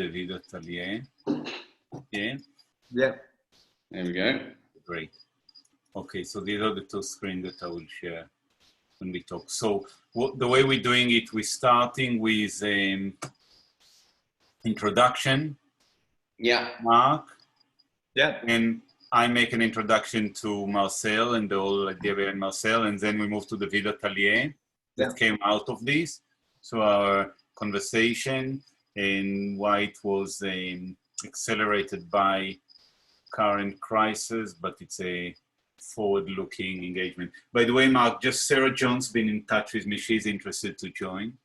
the video atelier. Yeah. Yeah. There we go. Great. Okay, so these are the two screens that I will share when we talk. So the way we're doing it, we're starting with introduction. Yeah. Mark. Yeah. And I make an introduction to Marcel and the whole idea behind Marcel, and then we move to the video atelier that came out of this. So our conversation and why it was accelerated by current crisis, but it's a forward-looking engagement. By the way, Mark, just Sarah John's been in touch with me. She's interested to join.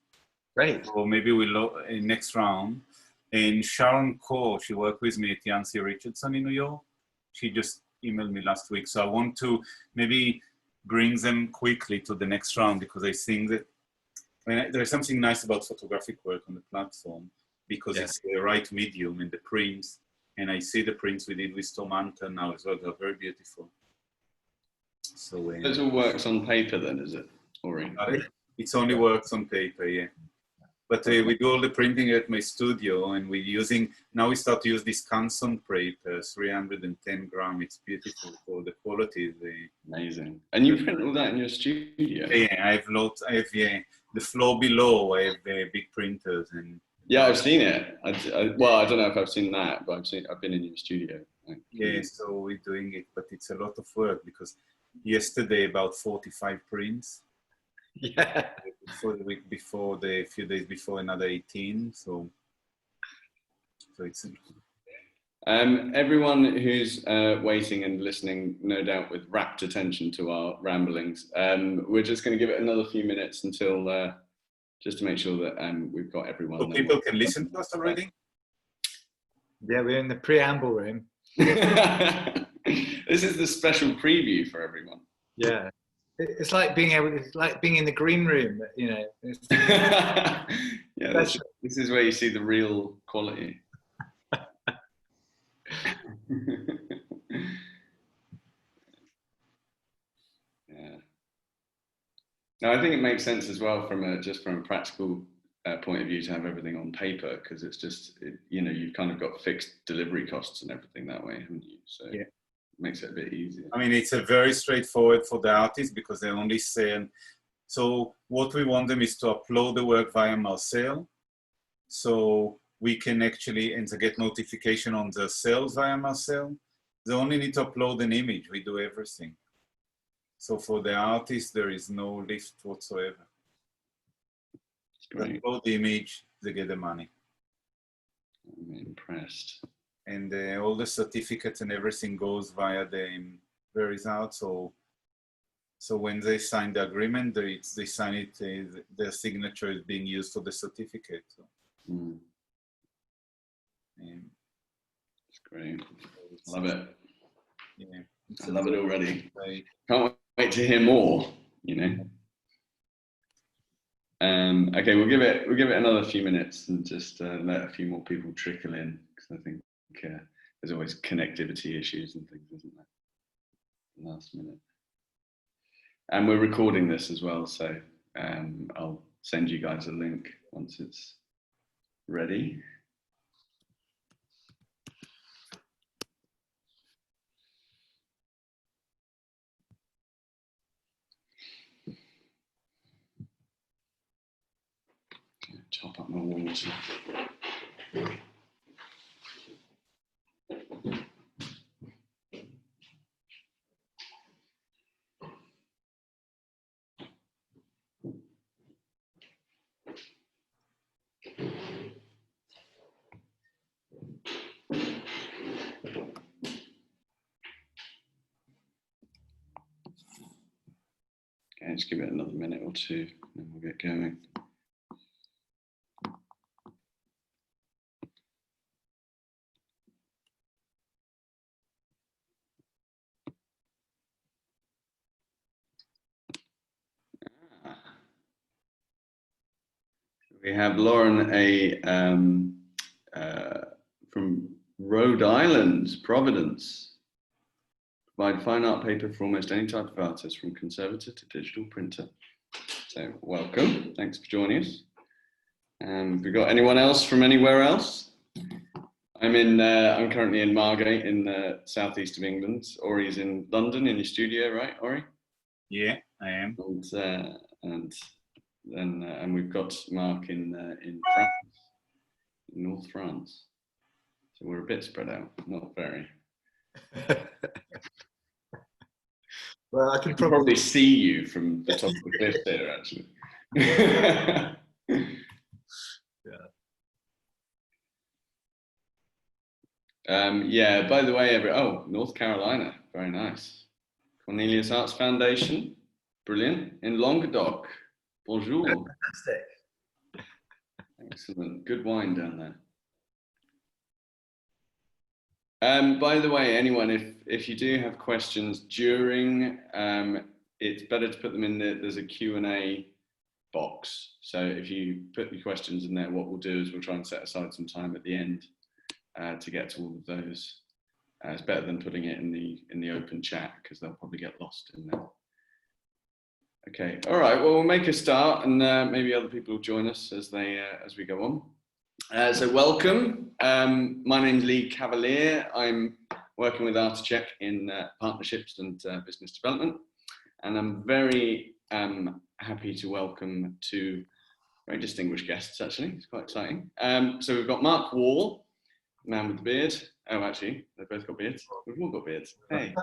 Great. So maybe we'll next round. And Sharon Kaur, she worked with me at Yancey Richardson in New York. She just emailed me last week. So I want to maybe bring them quickly to the next round, because I think that there's something nice about photographic work on the platform, because it's the right medium and the prints. And I see the prints we did with Tom Hunter now as well. They're very beautiful. So it all works on paper then, is it? Ori? It's only works on paper, yeah. But we do all the printing at my studio, and we're using, now we start to use this Canson paper, 310 gram. It's beautiful. So the quality is amazing. And you print all that in your studio? Yeah, I have the floor below, I have big printers. And yeah, I've seen it. Well, I don't know if I've seen that, but I've been in your studio. Yeah, so we're doing it, but it's a lot of work, because yesterday about 45 prints. Yeah. For the week before, a few days before, another 18. So it's. Everyone who's waiting and listening, no doubt with rapt attention to our ramblings, we're just going to give it another few minutes until, just to make sure that we've got everyone. So people can listen to us already? Yeah, we're in the preamble room. This is the special preview for everyone. Yeah. It's like being in the green room, you know. Yeah, this is where you see the real quality. Yeah. No, I think it makes sense as well from a practical point of view to have everything on paper, because it's just you've kind of got fixed delivery costs and everything that way, haven't you? So yeah. Makes it a bit easier. I mean, it's a very straightforward for the artists, because they only sell. So what we want them is to upload the work via Marcel. So we can actually, and to get notification on the sales via Marcel. They only need to upload an image. We do everything. So for the artist, there is no lift whatsoever. They upload the image, they get the money. I'm impressed. And all the certificates and everything goes via the result. So when they sign the agreement, they sign it. Their signature is being used for the certificate. So. It's great. Love it. Yeah, I love it already. Can't wait to hear more. Okay, we'll give it another few minutes and just let a few more people trickle in, because I think there's always connectivity issues and things, isn't there? Last minute. And we're recording this as well, so I'll send you guys a link once it's ready. Top up my water. Okay, just give it another minute or two, and then we'll get going. We have Lauren from Rhode Island, Providence. Provide fine art paper for almost any type of artist, from conservative to digital printer. So welcome, thanks for joining us. Have we got anyone else from anywhere else? I'm currently in Margate in the southeast of England. Ori's in London in your studio, right, Ori? Yeah, I am. And we've got Mark in France, in North France. So we're a bit spread out, not very. Well, I can probably see you from the top of the cliff there, actually. Yeah. Yeah, by the way, North Carolina, very nice. Cornelius Arts Foundation, brilliant. In Languedoc, bonjour. Fantastic. Excellent, good wine down there. By the way, anyone, if you do have questions during, it's better to put them in there's a Q&A box. So if you put your questions in there, what we'll do is we'll try and set aside some time at the end to get to all of those. It's better than putting it in the open chat because they'll probably get lost in there. Okay, all right. Well, we'll make a start, and maybe other people will join us as we go on. So welcome. My name's Lee Cavalier. I'm working with Artcheck in partnerships and business development, and I'm very happy to welcome two very distinguished guests. Actually, it's quite exciting. So we've got Mark Wall, man with the beard. Oh, actually, they've both got beards. We've all got beards. Hey,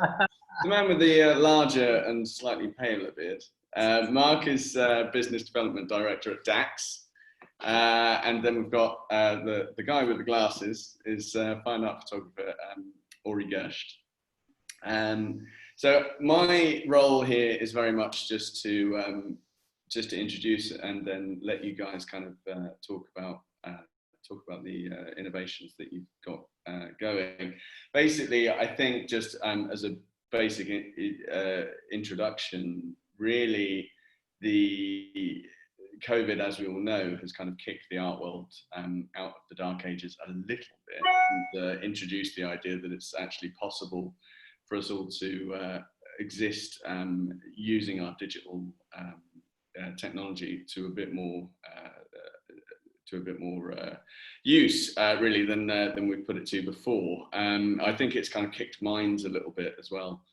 the man with the larger and slightly paler beard. Mark is business development director at DAX. And then we've got the guy with the glasses is fine art photographer Ori Gerst. So my role here is very much just to introduce and then let you guys kind of talk about the innovations that you've got going. Basically, I think just as a basic introduction, really the COVID, as we all know, has kind of kicked the art world out of the dark ages a little bit and introduced the idea that it's actually possible for us all to exist using our digital technology to a bit more use really than we've put it to before. I think it's kind of kicked minds a little bit as well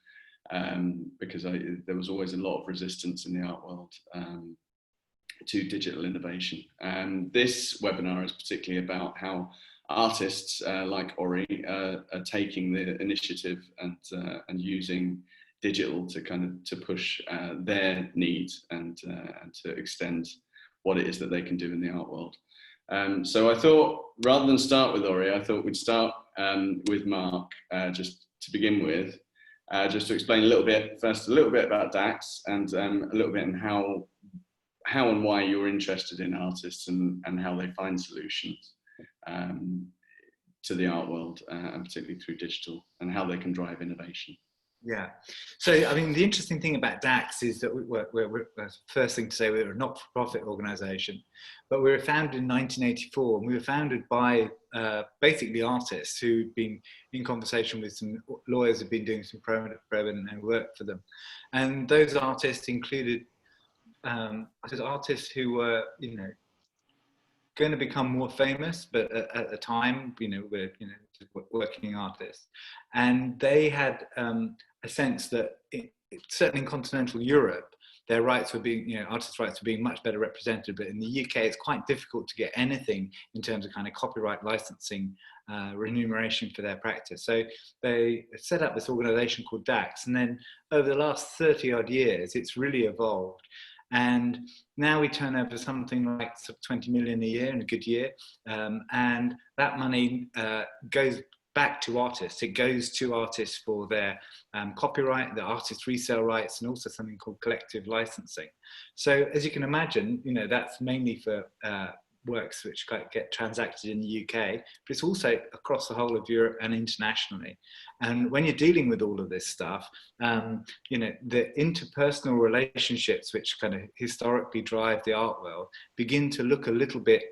because there was always a lot of resistance in the art world to digital innovation. This webinar is particularly about how artists like Ori are taking the initiative and using digital to push their needs and to extend what it is that they can do in the art world. So I thought, rather than start with Ori, I thought we'd start with Mark just to begin with, just to explain a little bit about DAX and a little bit on how and why you're interested in artists and how they find solutions to the art world, and particularly through digital, and how they can drive innovation. Yeah. So, I mean, the interesting thing about DAX is that we're first thing to say, we're a not-for-profit organisation, but we were founded in 1984, and we were founded by basically artists who'd been in conversation with some lawyers who'd been doing some pro bono work for them. And those artists included artists who were, going to become more famous, but at the time, we're, working artists. And they had a sense that certainly in continental Europe, their rights were being, artists' rights were being much better represented. But in the UK, it's quite difficult to get anything in terms of kind of copyright licensing, remuneration for their practice. So they set up this organisation called DAX. And then over the last 30 odd years, it's really evolved. And now we turn over something like 20 million a year in a good year. And that money goes back to artists. It goes to artists for their copyright, the artist resale rights, and also something called collective licensing. So as you can imagine, that's mainly for works which get transacted in the UK, but it's also across the whole of Europe and internationally. And when you're dealing with all of this stuff, the interpersonal relationships which kind of historically drive the art world begin to look a little bit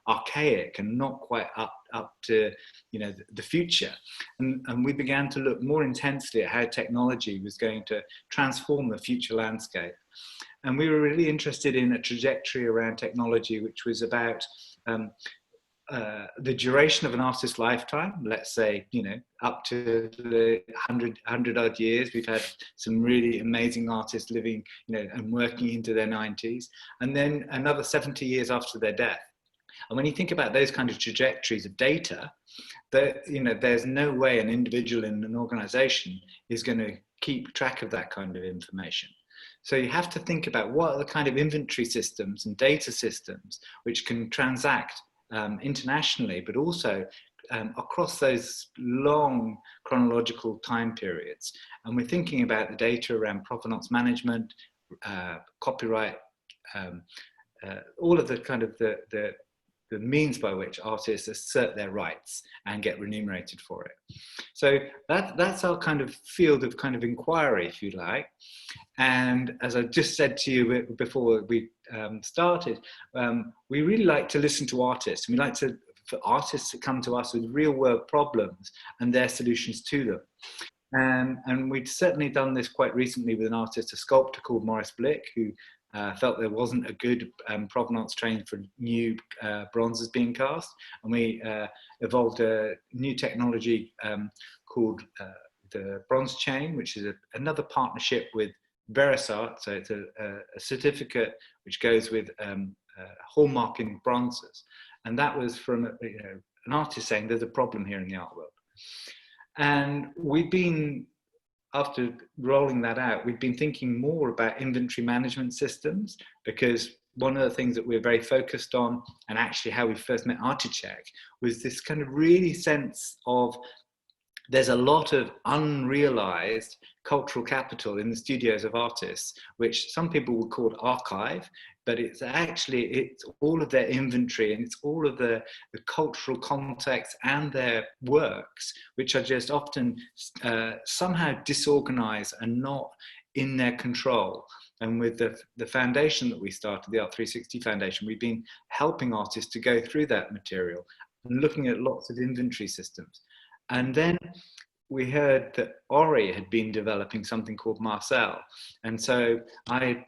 archaic and not quite up to the future. And we began to look more intensely at how technology was going to transform the future landscape. And we were really interested in a trajectory around technology, which was about the duration of an artist's lifetime, let's say, up to the 100 odd years. We've had some really amazing artists living, and working into their 90s, and then another 70 years after their death. And when you think about those kind of trajectories of data, that, there's no way an individual in an organization is going to keep track of that kind of information. So you have to think about what are the kind of inventory systems and data systems which can transact internationally, but also across those long chronological time periods. And we're thinking about the data around provenance management, copyright, all of the kind of the means by which artists assert their rights and get remunerated for it. So that's our kind of field of kind of inquiry, if you like. And as I just said to you before we started, we really like to listen to artists. We like for artists to come to us with real world problems and their solutions to them. And we'd certainly done this quite recently with an artist, a sculptor called Maurice Blick, who felt there wasn't a good provenance train for new bronzes being cast. And we evolved a new technology called the Bronze Chain, which is another partnership with Verisart. So it's a certificate which goes with hallmarking bronzes. And that was from an artist saying there's a problem here in the art world. And after rolling that out, we've been thinking more about inventory management systems, because one of the things that we're very focused on, and actually how we first met Articheck, was this kind of really sense of there's a lot of unrealized cultural capital in the studios of artists, which some people would call archive, but it's all of their inventory, and it's all of the cultural context and their works, which are just often somehow disorganized and not in their control. And with the foundation that we started, the Art 360 Foundation, we've been helping artists to go through that material and looking at lots of inventory systems. And then we heard that Ori had been developing something called Marcel. And so I,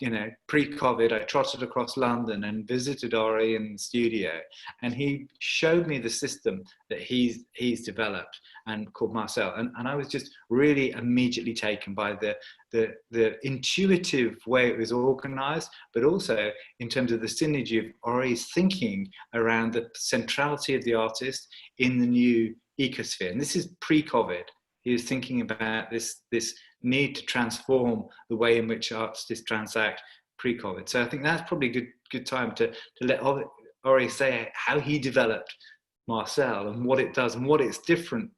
pre-COVID, I trotted across London and visited Ori in the studio. And he showed me the system that he's developed and called Marcel. And I was just really immediately taken by the intuitive way it was organized, but also in terms of the synergy of Ori's thinking around the centrality of the artist in the new ecosphere. And this is pre-COVID. He was thinking about this need to transform the way in which artists transact pre-COVID. So I think that's probably a good time to let Ori say how he developed Marcel and what it does and what it's different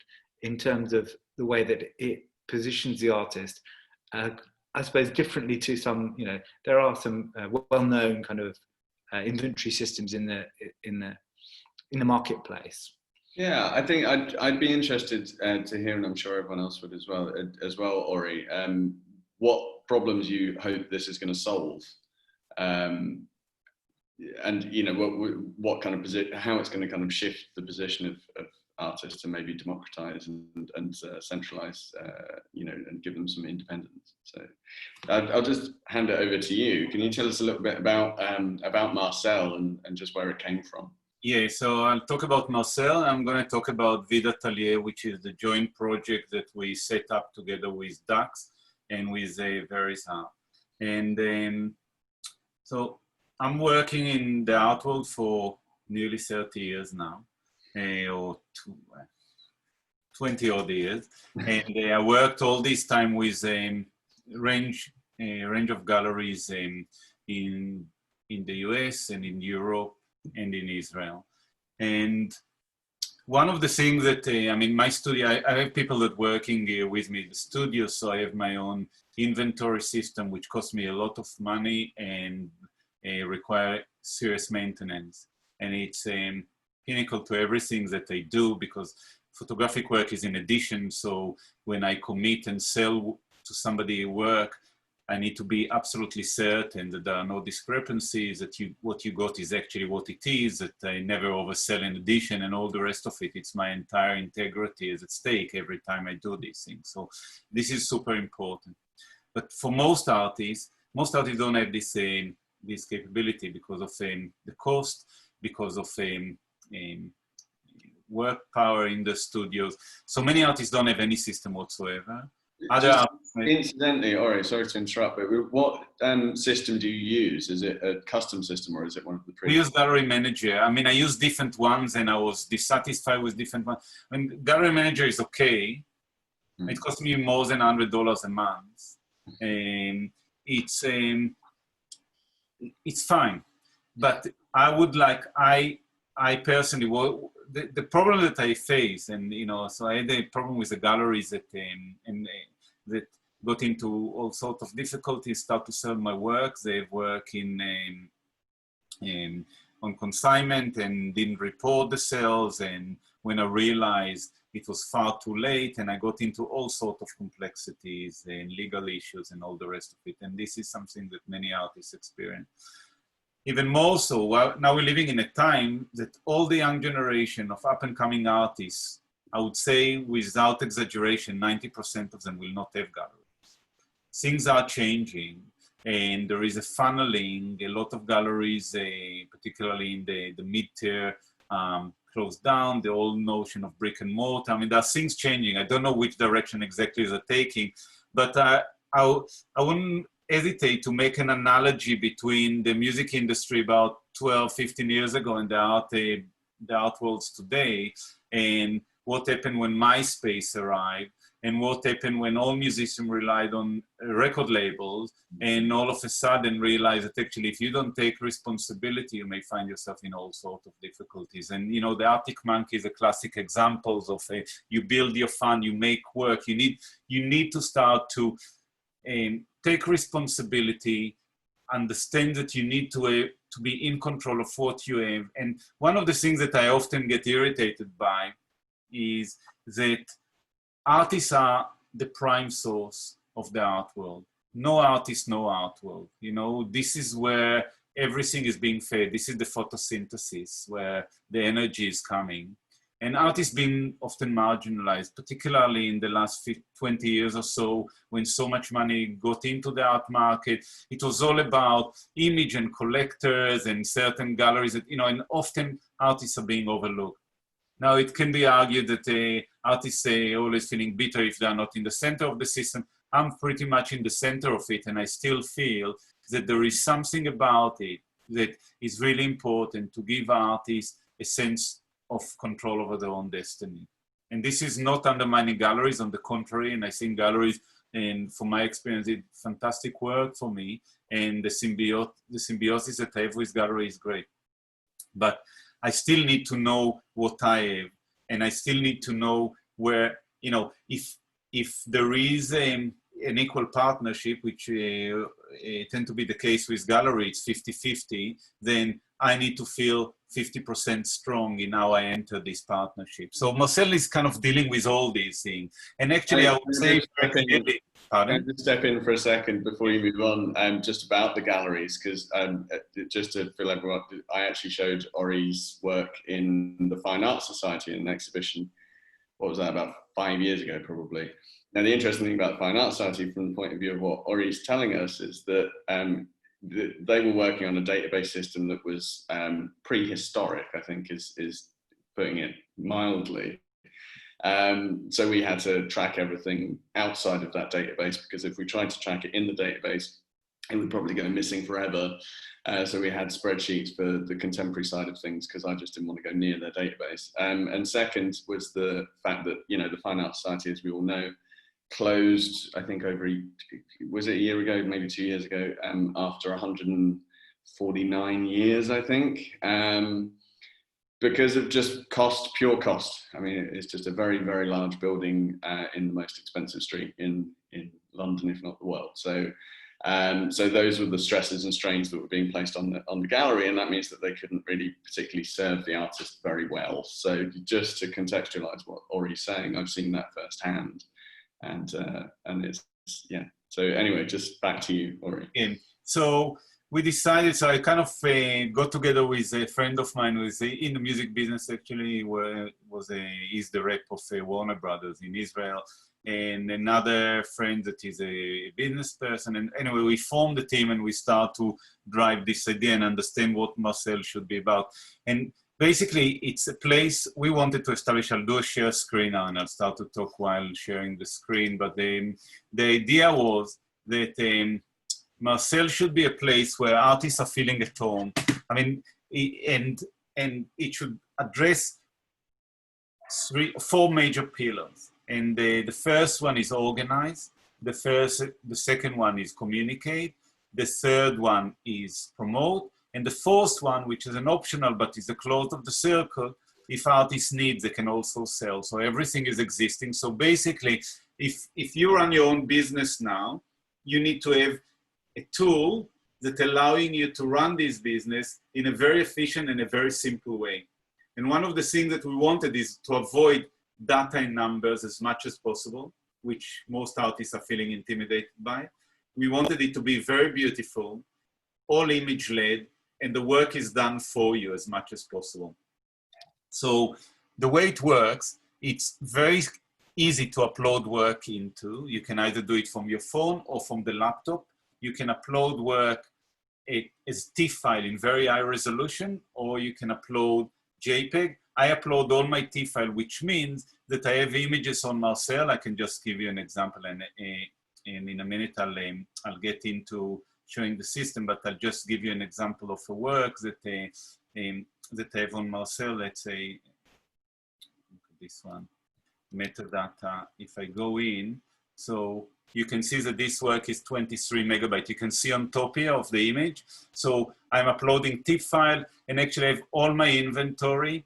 in terms of the way that it positions the artist. I suppose differently to some, there are some well-known kind of inventory systems in the marketplace. Yeah, I think I'd be interested to hear, and I'm sure everyone else would as well, Ori, what problems you hope this is going to solve, and what kind of position, how it's going to kind of shift the position of artists and maybe democratize and centralize, and give them some independence. So I'll just hand it over to you. Can you tell us a little bit about Marcel and just where it came from? Yeah, so I'll talk about Marcel. I'm going to talk about Vid Atelier, which is the joint project that we set up together with Dax and with Verisart. And so I'm working in the art world for nearly 30 years now, or 20 odd years. And I worked all this time with a range of galleries in the US and in Europe and in Israel. And one of the things that, my studio, I have people that working with me in the studio, so I have my own inventory system, which costs me a lot of money and require serious maintenance. And it's pinnacle to everything that I do, because photographic work is in addition. So when I commit and sell to somebody work, I need to be absolutely certain that there are no discrepancies, that what you got is actually what it is, that I never oversell in addition, and all the rest of it. It's my entire integrity is at stake every time I do these things. So this is super important. But for most artists don't have this capability because of the cost, because of work power in the studios. So many artists don't have any system whatsoever. Other artists, incidentally, Ori, sorry to interrupt, but what system do you use? Is it a custom system or is it one of the we use Gallery Manager. I mean, I use different ones and I was dissatisfied with different ones. I mean, Gallery Manager is okay. It cost me more than $100 a month. It's fine. But I would like, I personally, well, the problem that I face, and you know, so I had a problem with the galleries that that got into all sorts of difficulties, start to sell my work. They work on consignment and didn't report the sales. And when I realized it was far too late, and I got into all sorts of complexities and legal issues and all the rest of it. And this is something that many artists experience. Even more so, well, now we're living in a time that all the young generation of up and coming artists, I would say without exaggeration, 90% of them will not have galleries. Things are changing and there is a funneling. A lot of galleries, particularly in the mid-tier, closed down. The old notion of brick and mortar. I mean, there are things changing. I don't know which direction exactly they're taking, but I wouldn't hesitate to make an analogy between the music industry about 12, 15 years ago and the art worlds today, and what happened when MySpace arrived, and what happened when all musicians relied on record labels, and all of a sudden realized that actually if you don't take responsibility, you may find yourself in all sorts of difficulties. And you know, the Arctic Monkey is a classic examples of you build your fund, you make work, you need to start to take responsibility, understand that you need to be in control of what you have. And one of the things that I often get irritated by is that artists are the prime source of the art world. No artist, no art world. You know, this is where everything is being fed. This is the photosynthesis where the energy is coming. And artists being often marginalized, particularly in the last 20 years or so, when so much money got into the art market. It was all about image and collectors and certain galleries that, you know, and often artists are being overlooked. Now, it can be argued that artists are always feeling bitter if they're not in the center of the system. I'm pretty much in the center of it, and I still feel that there is something about it that is really important to give artists a sense of control over their own destiny. And this is not undermining galleries, on the contrary, and I think galleries, and from my experience, did fantastic work for me, and the symbiosis that I have with gallery is great. But I still need to know what I have, and I still need to know where, you know, if there is an equal partnership, which tend to be the case with gallery, it's 50-50, then I need to feel 50% strong in how I enter this partnership. So Marcel is kind of dealing with all these things. And actually, I would say, pardon? Just step in for a second before you move on, just about the galleries, because just to fill everyone up, I actually showed Ori's work in the Fine Arts Society in an exhibition. What was that, about 5 years ago, probably. Now, the interesting thing about the Fine Arts Society from the point of view of what Ori's telling us is that they were working on a database system that was prehistoric, I think is putting it mildly. So we had to track everything outside of that database, because if we tried to track it in the database, it would probably go missing forever. So we had spreadsheets for the contemporary side of things, because I just didn't want to go near their database. And second was the fact that, you know, the Fine Arts Society, as we all know, closed, I think was it a year ago, maybe 2 years ago, after 149 years, I think, because of just pure cost. I mean, it's just a very, very large building in the most expensive street in London, if not the world. So those were the stresses and strains that were being placed on the gallery, and that means that they couldn't really particularly serve the artist very well. So just to contextualize what Ori's saying, I've seen that firsthand. And it's, yeah. So anyway, just back to you, Ori. So we decided, so I kind of got together with a friend of mine who is in the music business, actually, he's the rep of Warner Brothers in Israel, and another friend that is a business person. And anyway, we formed the team and we start to drive this idea and understand what Marcel should be about. And basically, it's a place we wanted to establish. I'll do a share screen now, and I'll start to talk while sharing the screen. But the idea was that Marcel should be a place where artists are feeling at home. I mean, and it should address four major pillars. And the first one is organize. The second one is communicate. The third one is promote. And the fourth one, which is an optional, but is the close of the circle, if artists need, they can also sell. So everything is existing. So basically, if you run your own business now, you need to have a tool that allowing you to run this business in a very efficient and a very simple way. And one of the things that we wanted is to avoid data and numbers as much as possible, which most artists are feeling intimidated by. We wanted it to be very beautiful, all image-led, and the work is done for you as much as possible. So the way it works, it's very easy to upload work into. You can either do it from your phone or from the laptop. You can upload work as TIFF file in very high resolution, or you can upload JPEG. I upload all my TIFF file, which means that I have images on Marcel. I can just give you an example, and in a minute I'll get into showing the system, but I'll just give you an example of a work that I have on Marcel. Let's say, look at this one, metadata. If I go in, so you can see that this work is 23 megabytes. You can see on top here of the image. So I'm uploading TIFF file, and actually I have all my inventory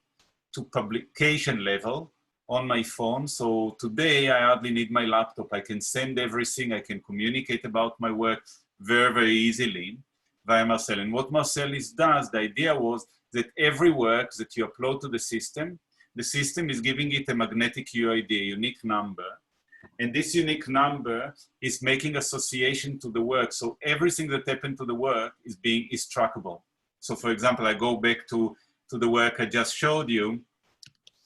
to publication level on my phone. So today I hardly need my laptop. I can send everything. I can communicate about my work very, very easily via Marcel. And what Marcel does, the idea was that every work that you upload to the system is giving it a magnetic UID, a unique number. And this unique number is making association to the work. So everything that happened to the work is trackable. So for example, I go back to the work I just showed you.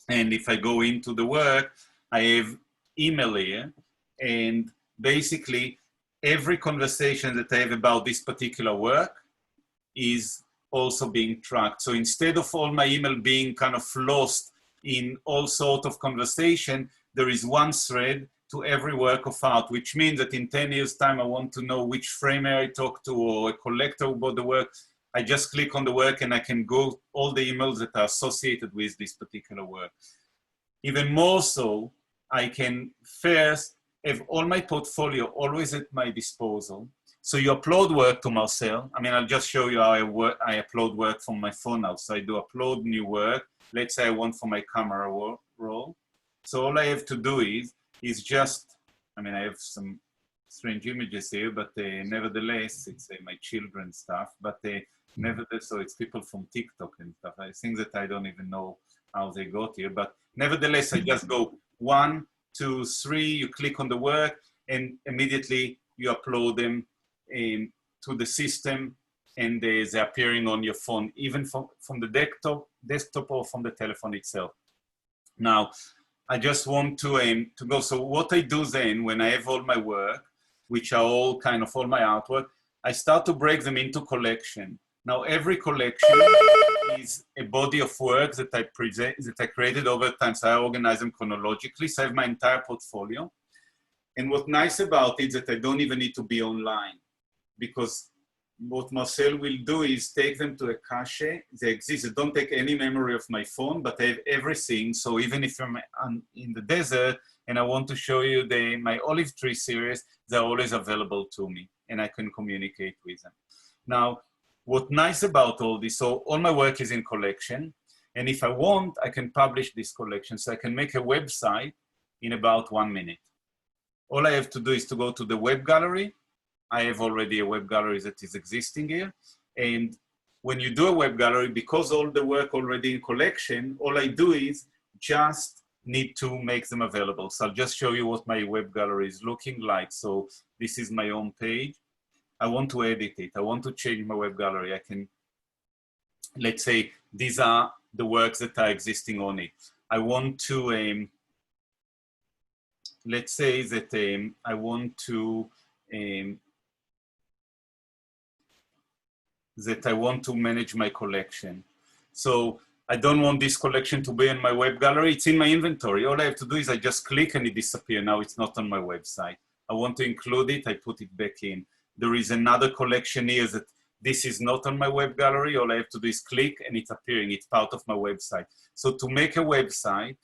And if I go into the work, I have email here. And basically, every conversation that I have about this particular work is also being tracked. So instead of all my email being kind of lost in all sorts of conversation, there is one thread to every work of art, which means that in 10 years' time, I want to know which framer I talked to or a collector who bought the work. I just click on the work and I can go all the emails that are associated with this particular work. Even more so, I can first have all my portfolio always at my disposal. So you upload work to Marcel. I mean, I'll just show you how I upload work from my phone now. So I do upload new work. Let's say I want for my camera roll. So all I have to do is just, I mean, I have some strange images here, but nevertheless, it's my children's stuff, but nevertheless, so it's people from TikTok and stuff. I think that I don't even know how they got here, but nevertheless, I just go 1, 2, 3, you click on the work, and immediately you upload them to the system, and they're appearing on your phone, even from the desktop or from the telephone itself. Now, I just want to go. So what I do then, when I have all my work, which are all kind of all my artwork, I start to break them into collection. Now, every collection is a body of work that I created over time. So I organize them chronologically. So I have my entire portfolio. And what's nice about it is that I don't even need to be online, because what Marcel will do is take them to a cache. They exist. They don't take any memory of my phone, but I have everything. So even if I'm in the desert and I want to show you my olive tree series, they're always available to me and I can communicate with them. Now, what's nice about all this, so all my work is in collection. And if I want, I can publish this collection. So I can make a website in about 1 minute. All I have to do is to go to the web gallery. I have already a web gallery that is existing here. And when you do a web gallery, because all the work already in collection, all I do is just need to make them available. So I'll just show you what my web gallery is looking like. So this is my own page. I want to edit it. I want to change my web gallery. I can, let's say, these are the works that are existing on it. I want to, let's say that I want to, manage my collection. So I don't want this collection to be in my web gallery. It's in my inventory. All I have to do is I just click and it disappears. Now it's not on my website. I want to include it, I put it back in. There is another collection here that this is not on my web gallery. All I have to do is click and it's appearing. It's part of my website. So to make a website,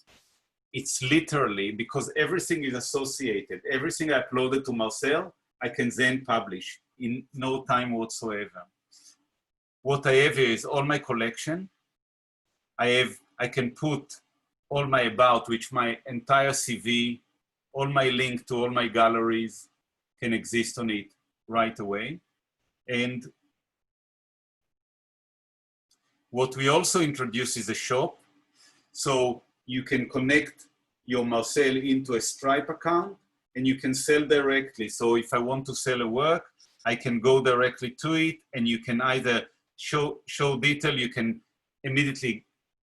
it's literally, because everything is associated, everything I uploaded to Marcel, I can then publish in no time whatsoever. What I have here is all my collection. I can put all my about, which my entire CV, all my link to all my galleries can exist on it right away. And what we also introduce is a shop. So you can connect your Marcel into a Stripe account and you can sell directly. So if I want to sell a work, I can go directly to it and you can either show detail, you can immediately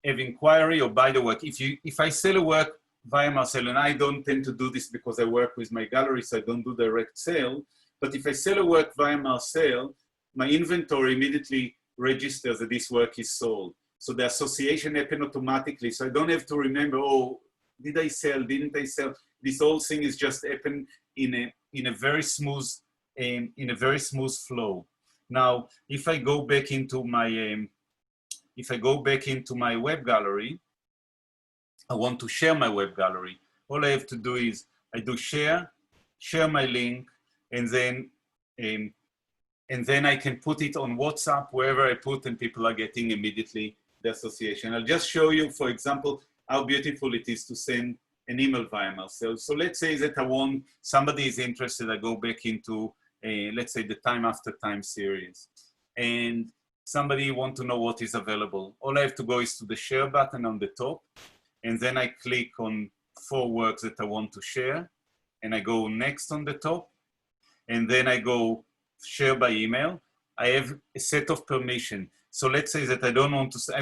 have inquiry or buy the work. If I sell a work via Marcel, and I don't tend to do this because I work with my gallery, so I don't do direct sale, but if I sell a work via Marcel, my inventory immediately registers that this work is sold. So the association happens automatically. So I don't have to remember, oh, did I sell, didn't I sell? This whole thing is just happen in a very smooth flow. Now, if I go back into my web gallery, I want to share my web gallery. All I have to do is I do share my link, and then I can put it on WhatsApp, wherever I put, and people are getting immediately the association. I'll just show you, for example, how beautiful it is to send an email via Marcel. So let's say that somebody is interested, I go back into, let's say, the Time After Time series. And somebody wants to know what is available. All I have to go is to the share button on the top, and then I click on 4 works that I want to share, and I go next on the top, and then I go share by email. I have a set of permission. So let's say that I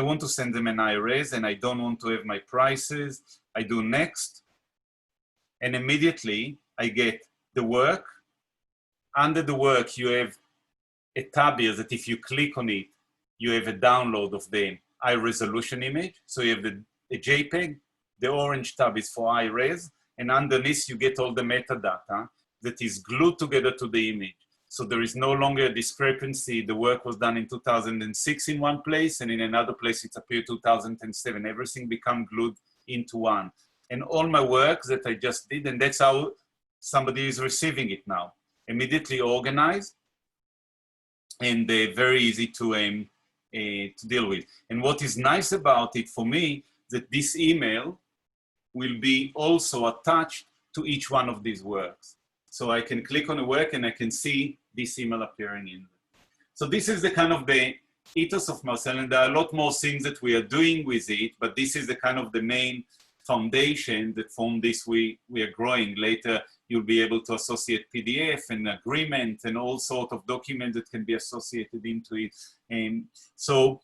want to send them an IRS and I don't want to have my prices. I do next, and immediately I get the work. Under the work, you have a tab here that if you click on it, you have a download of the high resolution image. So you have the JPEG, the orange tab is for high res, and underneath you get all the metadata that is glued together to the image. So there is no longer a discrepancy. The work was done in 2006 in one place, and in another place it appeared 2007. Everything become glued into one. And all my work that I just did, and that's how somebody is receiving it now. Immediately organized and very easy to deal with. And what is nice about it for me, that this email will be also attached to each one of these works. So I can click on a work and I can see this email appearing in. So this is the kind of the ethos of Marcel, and there are a lot more things that we are doing with it, but this is the kind of the main foundation that from this we are growing. Later, you'll be able to associate PDF and agreement and all sorts of documents that can be associated into it. And so,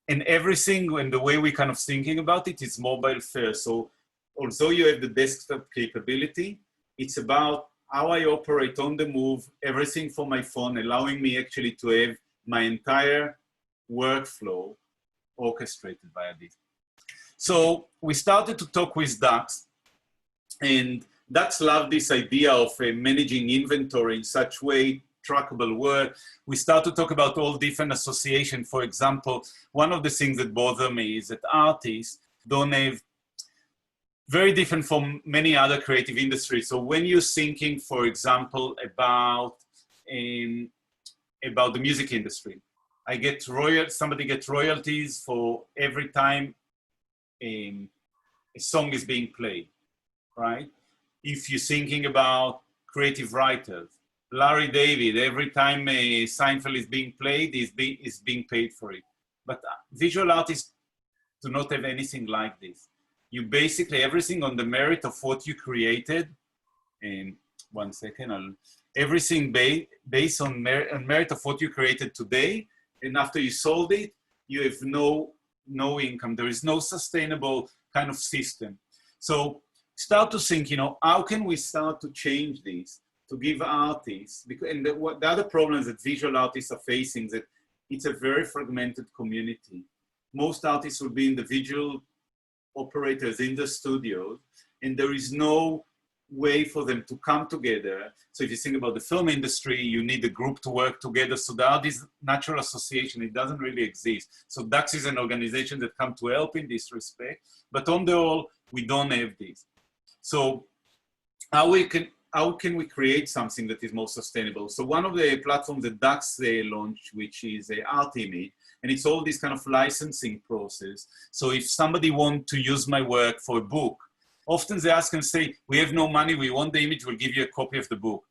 and everything, and the way we kind of thinking about it is mobile first. So although you have the desktop capability, it's about how I operate on the move, everything from my phone, allowing me actually to have my entire workflow orchestrated via this. So we started to talk with Dax, and Dax loved this idea of managing inventory in such way, trackable work. We start to talk about all different associations. For example, one of the things that bother me is that artists don't have, very different from many other creative industries. So when you're thinking, for example, about the music industry, somebody gets royalties for every time a song is being played, right? If you're thinking about creative writers, Larry David, every time a Seinfeld is being played, is being paid for it. But visual artists do not have anything like this. You basically, everything on the merit of what you created, and one second, everything based on merit of what you created today, and after you sold it, you have no income. There is no sustainable kind of system. So start to think, how can we start to change this to give artists, because, and the other problems that visual artists are facing, that it's a very fragmented community. most artists will be individual operators in the studios, and there is no way for them to come together. So if you think about the film industry, you need a group to work together. So there are this natural association, it doesn't really exist. So DAX is an organization that come to help in this respect, but on the whole, we don't have this. So how can we create something that is more sustainable? So one of the platforms that DAX launched, which is ArtEvolve, and it's all this kind of licensing process. So if somebody wants to use my work for a book, often they ask and say, we have no money, we want the image, we'll give you a copy of the book.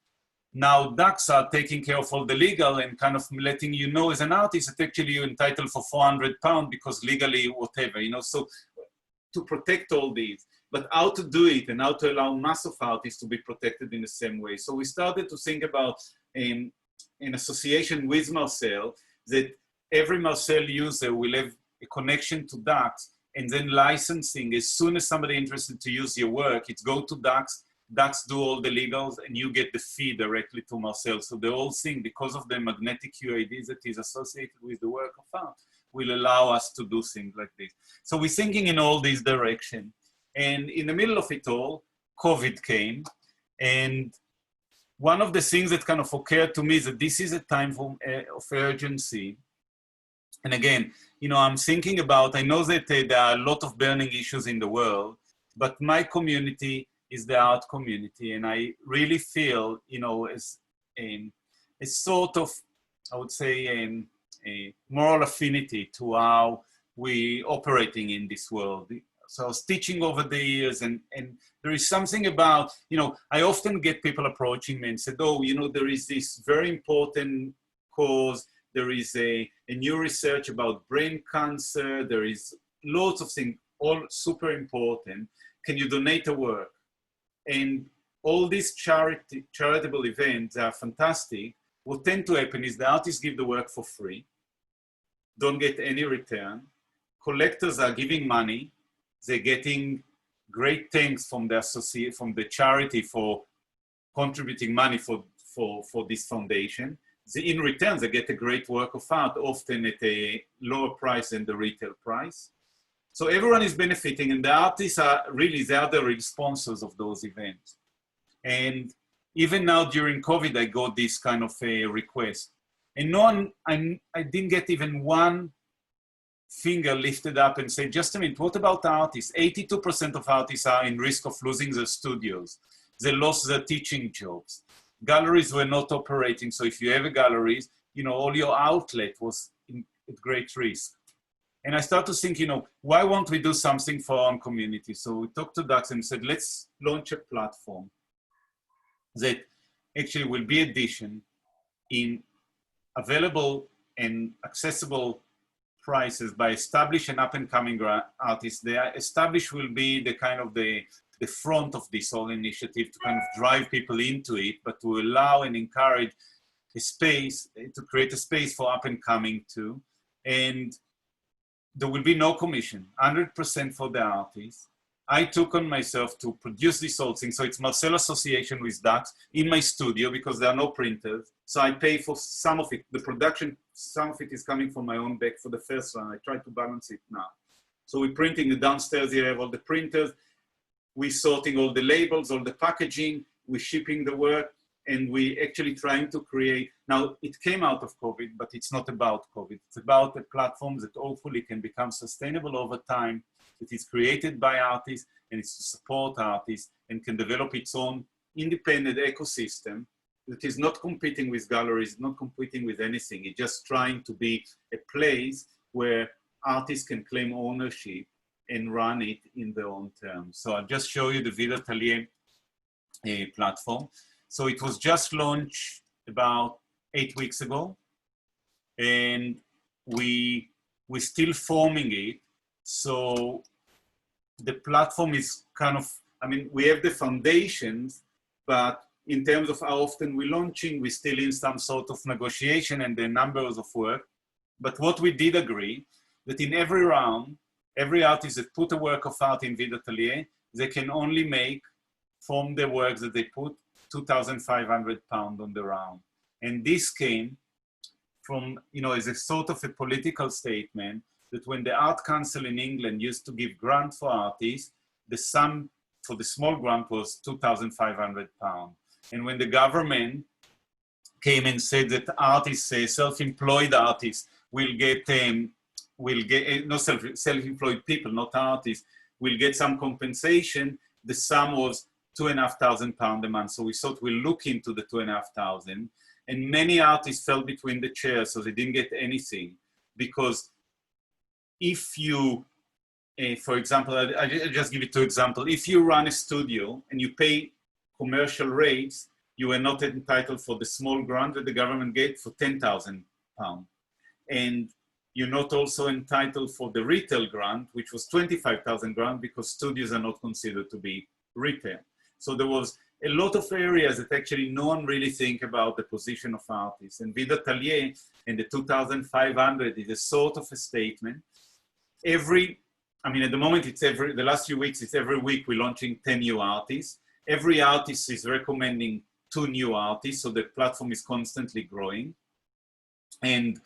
Now DAX are taking care of all the legal and kind of letting you know as an artist that actually you're entitled for £400 because legally whatever, you know, so to protect all these, but how to do it and how to allow mass of artists to be protected in the same way. So we started to think about an association with Marcel, that every Marcel user will have a connection to DAX, and then licensing. As soon as somebody interested to use your work, it's go to DAX, DAX do all the legals, and you get the fee directly to Marcel. So the whole thing, because of the magnetic QID that is associated with the work of art, will allow us to do things like this. So we're thinking in all these directions. And in the middle of it all, COVID came. And one of the things that kind of occurred to me is that this is a time of urgency. And again, you know, I'm thinking about, I know that there are a lot of burning issues in the world, but my community is the art community. And I really feel, you know, as a sort of, I would say, a moral affinity to how we operating in this world. So I was teaching over the years, and there is something about, you know, I often get people approaching me and said, oh, you know, there is this very important cause. There is a new research about brain cancer. There is lots of things, all super important. Can you donate a work? And all these charitable events are fantastic. What tends to happen is the artists give the work for free, don't get any return. Collectors are giving money. They're getting great thanks from the charity for contributing money for this foundation. In return, they get a great work of art, often at a lower price than the retail price. So everyone is benefiting, and the artists are really, they are the real sponsors of those events. And even now during COVID, I got this kind of a request. And no one, I didn't get even one finger lifted up and say, just a minute, what about artists? 82% of artists are in risk of losing their studios. They lost their teaching jobs. Galleries were not operating. So if you have a gallery, you know, all your outlet was at great risk. And I started to think, you know, why won't we do something for our own community? So we talked to Dax and said, let's launch a platform that actually will be edition in available and accessible prices by established and up-and-coming artists. The established will be the kind of the front of this whole initiative to kind of drive people into it, but to allow and encourage a space, to create a space for up-and-coming too. And there will be no commission, 100% for the artists. I took on myself to produce this whole thing. So it's Marcel Association with Dax in my studio because there are no printers. So I pay for some of it. The production, some of it is coming from my own back for the first one. I try to balance it now. So we're printing the downstairs, you have all the printers. We're sorting all the labels, all the packaging. We're shipping the work. And we actually trying to create, now it came out of COVID, but it's not about COVID. It's about a platform that hopefully can become sustainable over time, that is created by artists and it's to support artists and can develop its own independent ecosystem that is not competing with galleries, not competing with anything. It's just trying to be a place where artists can claim ownership and run it in their own terms. So I'll just show you the Ville Atelier platform. So it was just launched about 8 weeks ago, and we're still forming it. So the platform is kind of, I mean, we have the foundations, but in terms of how often we're launching, we're still in some sort of negotiation and the numbers of work. But what we did agree, that in every round, every artist that put a work of art in Ville Atelier, they can only make from the works that they put £2,500 on the round. And this came from, you know, as a sort of a political statement that when the Art Council in England used to give grant for artists, the sum for the small grant was £2,500. And when the government came and said that artists, self-employed artists, will get no self-employed people, not artists, will get some compensation, the sum was £2,500 a month. So we thought we'll look into the 2,500, and many artists fell between the chairs, so they didn't get anything. Because if you, for example, I just give you two examples. If you run a studio and you pay commercial rates, you are not entitled for the small grant that the government gave for £10,000. And you're not also entitled for the retail grant, which was 25,000 grant, because studios are not considered to be retail. So there was a lot of areas that actually no one really think about the position of artists. And Vida Atelier and the 2,500 is a sort of a statement. At the moment, the last few weeks, it's every week we're launching 10 new artists. Every artist is recommending 2 new artists, so the platform is constantly growing. And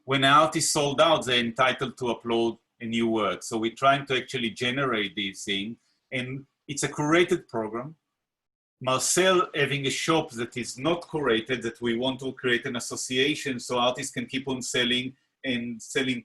when an artist sold out, they're entitled to upload a new work. So we're trying to actually generate these things. And it's a curated program. Marcel having a shop that is not curated, that we want to create an association so artists can keep on selling and selling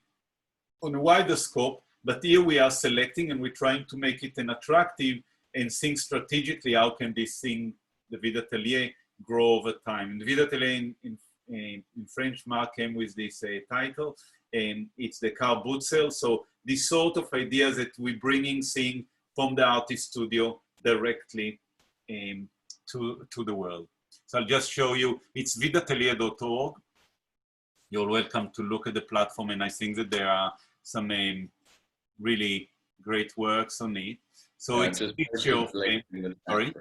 on a wider scope. But here we are selecting, and we're trying to make it an attractive and think strategically, how can this thing, the Vida Atelier, grow over time. And the Vida Atelier in French, Mark came with this title, and it's the car boot sale. So this sort of ideas that we're bringing things from the artist studio directly to the world. So I'll just show you, it's vidatelier.org. You're welcome to look at the platform, and I think that there are some really great works on it. So it's a picture of, sorry.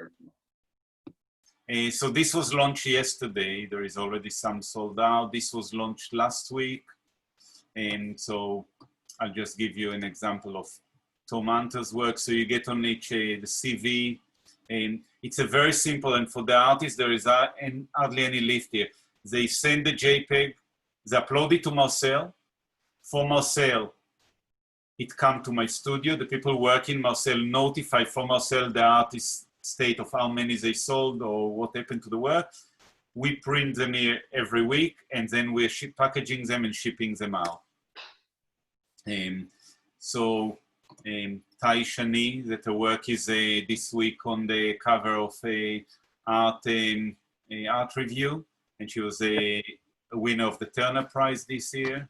So this was launched yesterday. There is already some sold out. This was launched last week. And so I'll just give you an example of Tom Hunter's work. So you get on each the CV, and it's a very simple, and for the artist, there is hardly any lift here. They send the JPEG, they upload it to Marcel. For Marcel, it comes to my studio. The people working in Marcel notify from Marcel the artist state of how many they sold or what happened to the work. We print them here every week, and then we're packaging them and shipping them out. Tai Shani, that her work is this week on the cover of a art review, and she was a winner of the Turner Prize this year.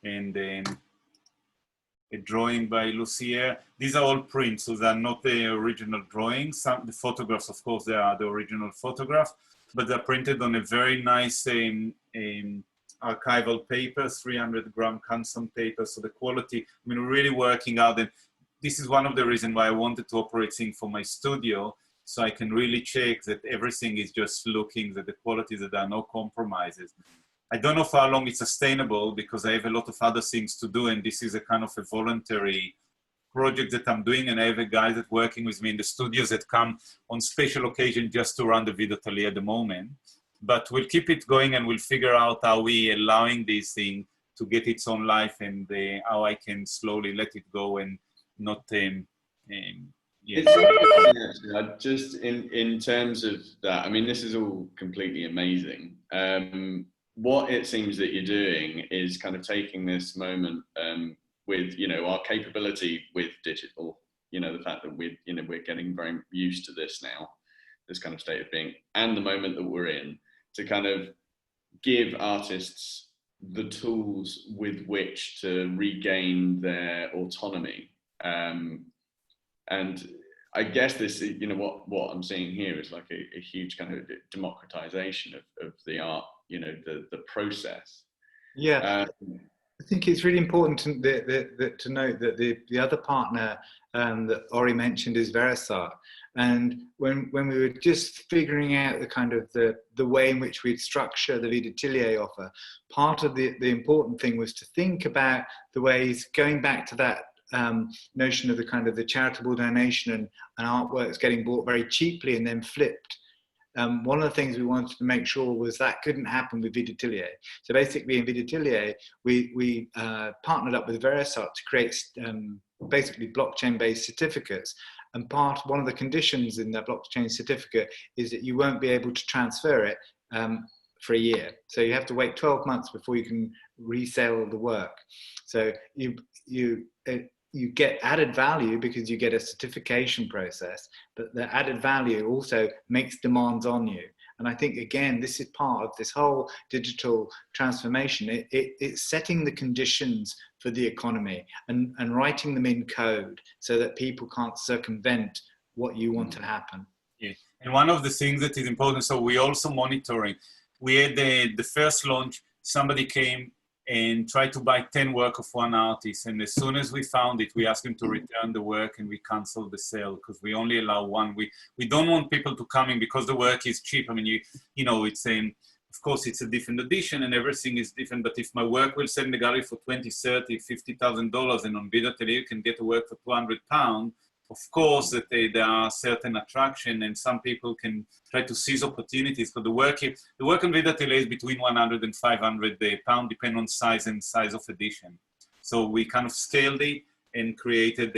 And a drawing by Lucier. These are all prints, so they're not the original drawings. The photographs, of course, they are the original photograph, but they're printed on a very nice archival paper, 300-gram Canson paper. So the quality, we're really working out. And this is one of the reasons why I wanted to operate things for my studio, so I can really check that everything is just looking, that the quality, that there are no compromises. I don't know for how long it's sustainable, because I have a lot of other things to do, and this is a kind of a voluntary project that I'm doing, and I have a guy that's working with me in the studios that come on special occasion just to run the Vida Atelier at the moment. But we'll keep it going, and we'll figure out how we allowing this thing to get its own life, and how I can slowly let it go and not just in terms of that, I mean, this is all completely amazing. What it seems that you're doing is kind of taking this moment with, our capability with digital, the fact that we're getting very used to this now, this kind of state of being, and the moment that we're in, to kind of give artists the tools with which to regain their autonomy. And I guess this, what I'm seeing here is like a huge kind of democratization of the art, the process. Yeah, I think it's really important to note that the other partner that Ori mentioned is Verisart. And when we were just figuring out the kind of the way in which we'd structure the Vida Atelier offer, part of the important thing was to think about the ways, going back to that notion of the kind of the charitable donation and artworks getting bought very cheaply and then flipped one of the things we wanted to make sure was that couldn't happen with Vidutilier. So basically in Vidutilier, we partnered up with Verisart to create basically blockchain-based certificates. And one of the conditions in that blockchain certificate is that you won't be able to transfer it for a year. So you have to wait 12 months before you can resell the work. So you get added value because you get a certification process, but the added value also makes demands on you. And I think, again, this is part of this whole digital transformation. It's setting the conditions for the economy and writing them in code so that people can't circumvent what you want to happen. Yeah. And one of the things that is important, so we're also monitoring. We had the first launch, somebody came and tried to buy 10 work of one artist. And as soon as we found it, we asked him to return the work and we canceled the sale because we only allow one. We don't want people to come in because the work is cheap. I mean, you know, it's of course, it's a different edition and everything is different. But if my work will sell in the gallery for $20,000, $30,000, $50,000 and on Vidutilier you can get a work for £200, of course, that there are certain attraction and some people can try to seize opportunities. But the work on Vidutilier is between 100 and 500 pounds, depending on size and size of edition. So we kind of scaled it and created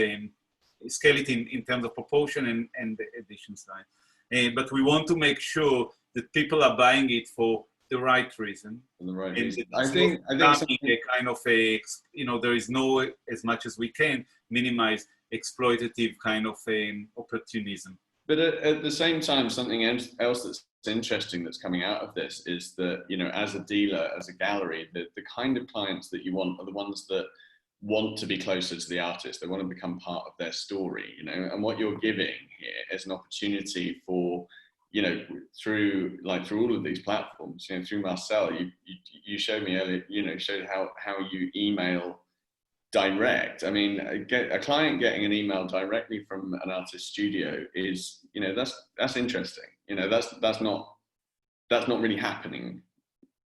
scale it in terms of proportion and the edition size. But we want to make sure that people are buying it for the right reason. For the right reason. I think a kind of there is no, as much as we can, minimize exploitative kind of opportunism. But at the same time, something else that's interesting that's coming out of this is that, you know, as a dealer, as a gallery, the kind of clients that you want are the ones that want to be closer to the artist. They want to become part of their story, you know, and what you're giving here is an opportunity for, you know, through all of these platforms, you know, through Marcel, you showed me earlier, you know, showed how you email direct. I mean, a client getting an email directly from an artist studio is, you know, that's interesting. You know, that's not really happening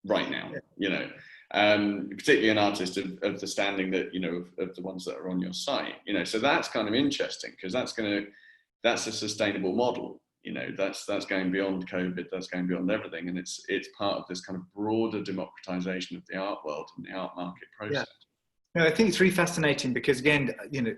right now. You know, particularly an artist of the standing that, you know, of the ones that are on your site. You know, so that's kind of interesting because that's a sustainable model. You know, that's going beyond COVID. That's going beyond everything, and it's part of this kind of broader democratization of the art world and the art market process. Yeah. No, I think it's really fascinating because, again, you know,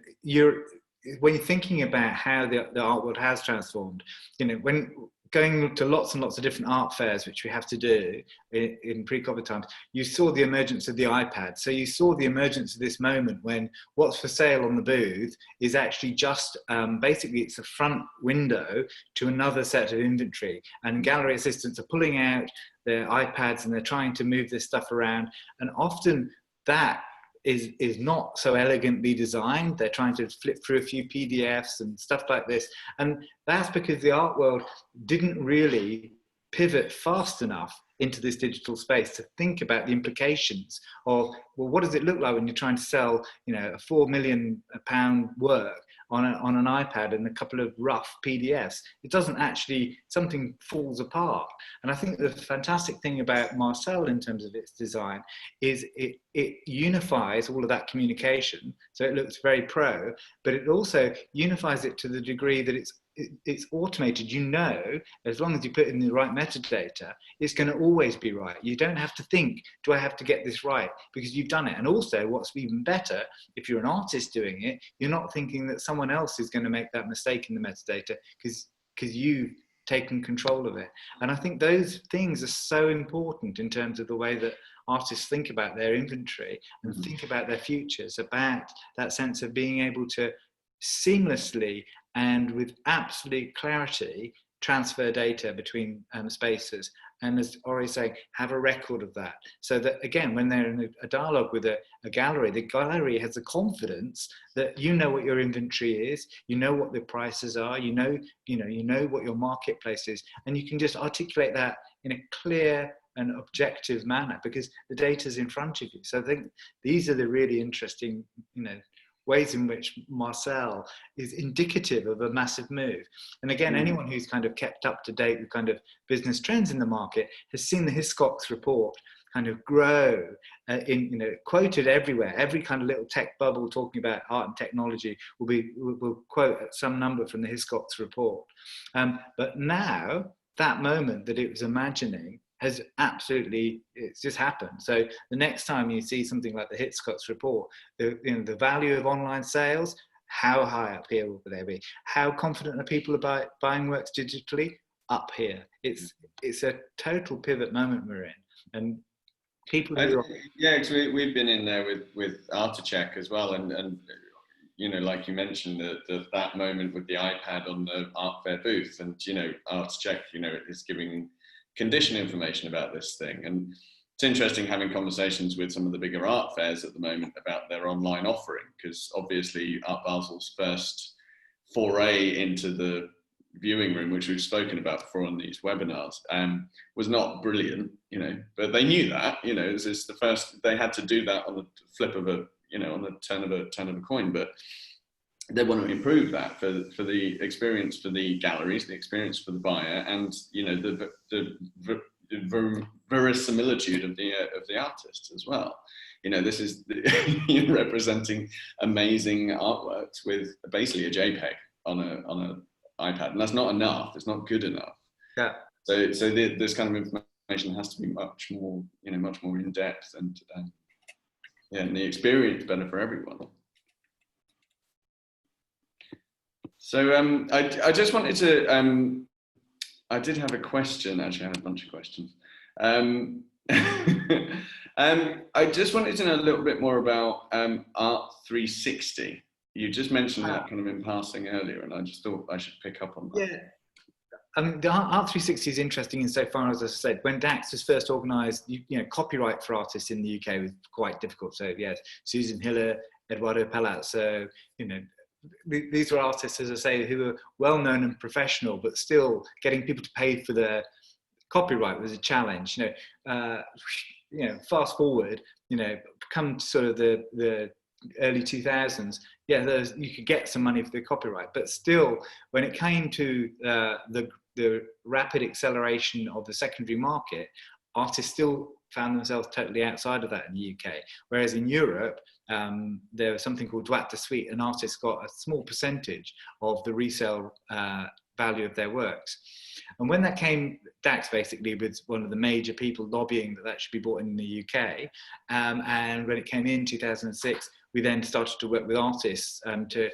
when you're thinking about how the art world has transformed, you know, when going to lots and lots of different art fairs, which we have to do in pre-COVID times, you saw the emergence of the iPad. So you saw the emergence of this moment when what's for sale on the booth is actually just, basically it's a front window to another set of inventory. And gallery assistants are pulling out their iPads and they're trying to move this stuff around. And often that is not so elegantly designed. They're trying to flip through a few PDFs and stuff like this. And that's because the art world didn't really pivot fast enough into this digital space to think about the implications of, well, what does it look like when you're trying to sell, you know, a £4 million work on an iPad and a couple of rough PDFs? It doesn't actually, something falls apart. And I think the fantastic thing about Marcel in terms of its design is it unifies all of that communication. So it looks very pro, but it also unifies it to the degree that it's automated. You know, as long as you put in the right metadata, it's going to always be right. You don't have to think, do I have to get this right? Because you've done it. And also, what's even better, if you're an artist doing it, you're not thinking that someone else is going to make that mistake in the metadata because you've taken control of it. And I think those things are so important in terms of the way that artists think about their inventory and think about their futures, about that sense of being able to seamlessly and with absolute clarity transfer data between spaces. And as Ori is saying, have a record of that. So that, again, when they're in a dialogue with a gallery, the gallery has the confidence that you know what your inventory is, you know what the prices are, you know what your marketplace is, and you can just articulate that in a clear and objective manner because the data is in front of you. So I think these are the really interesting, you know, ways in which Marcel is indicative of a massive move. And again, anyone who's kind of kept up to date with kind of business trends in the market has seen the Hiscox report kind of grow quoted everywhere. Every kind of little tech bubble talking about art and technology will quote some number from the Hiscox report. But now that moment that it was imagining has absolutely, it's just happened. So the next time you see something like the Hitchcock's report, the value of online sales, how high up here will they be? How confident are people about buying works digitally? Up here. It's a total pivot moment we're in, and people who yeah, because we've been in there with ArtEvolve as well, and you know, like you mentioned, that moment with the iPad on the art fair booth, and you know, ArtEvolve, you know, is giving condition information about this thing, and it's interesting having conversations with some of the bigger art fairs at the moment about their online offering, because obviously Art Basel's first foray into the viewing room, which we've spoken about before on these webinars, was not brilliant, you know, but they knew that, you know, it's the first, they had to do that on the flip of a, you know, on the turn of a coin, but they want to improve that for the experience for the galleries, the experience for the buyer, and you know, the verisimilitude of the artist as well. You know, this is you're representing amazing artworks with basically a JPEG on a iPad, and that's not enough. It's not good enough. Yeah. So this kind of information has to be much more, you know, much more in depth, and yeah, and the experience better for everyone. So I just wanted to I did have a question. Actually, I had a bunch of questions. I just wanted to know a little bit more about Art 360. You just mentioned that kind of in passing earlier, and I just thought I should pick up on that. Yeah. The Art 360 is interesting insofar as I said, when DAX was first organised, you know, copyright for artists in the UK was quite difficult. So yes, Susan Hiller, Eduardo Palazzo, you know, these were artists, as I say, who were well known and professional, but still getting people to pay for their copyright was a challenge. You know, fast forward, you know, come to sort of the early 2000s, yeah, you could get some money for the copyright, but still, when it came to the rapid acceleration of the secondary market, artists still found themselves totally outside of that in the UK. Whereas in Europe, there was something called droit de suite, and artists got a small percentage of the resale value of their works. And when that came, DAX basically was one of the major people lobbying that should be bought in the UK. And when it came in 2006, we then started to work with artists to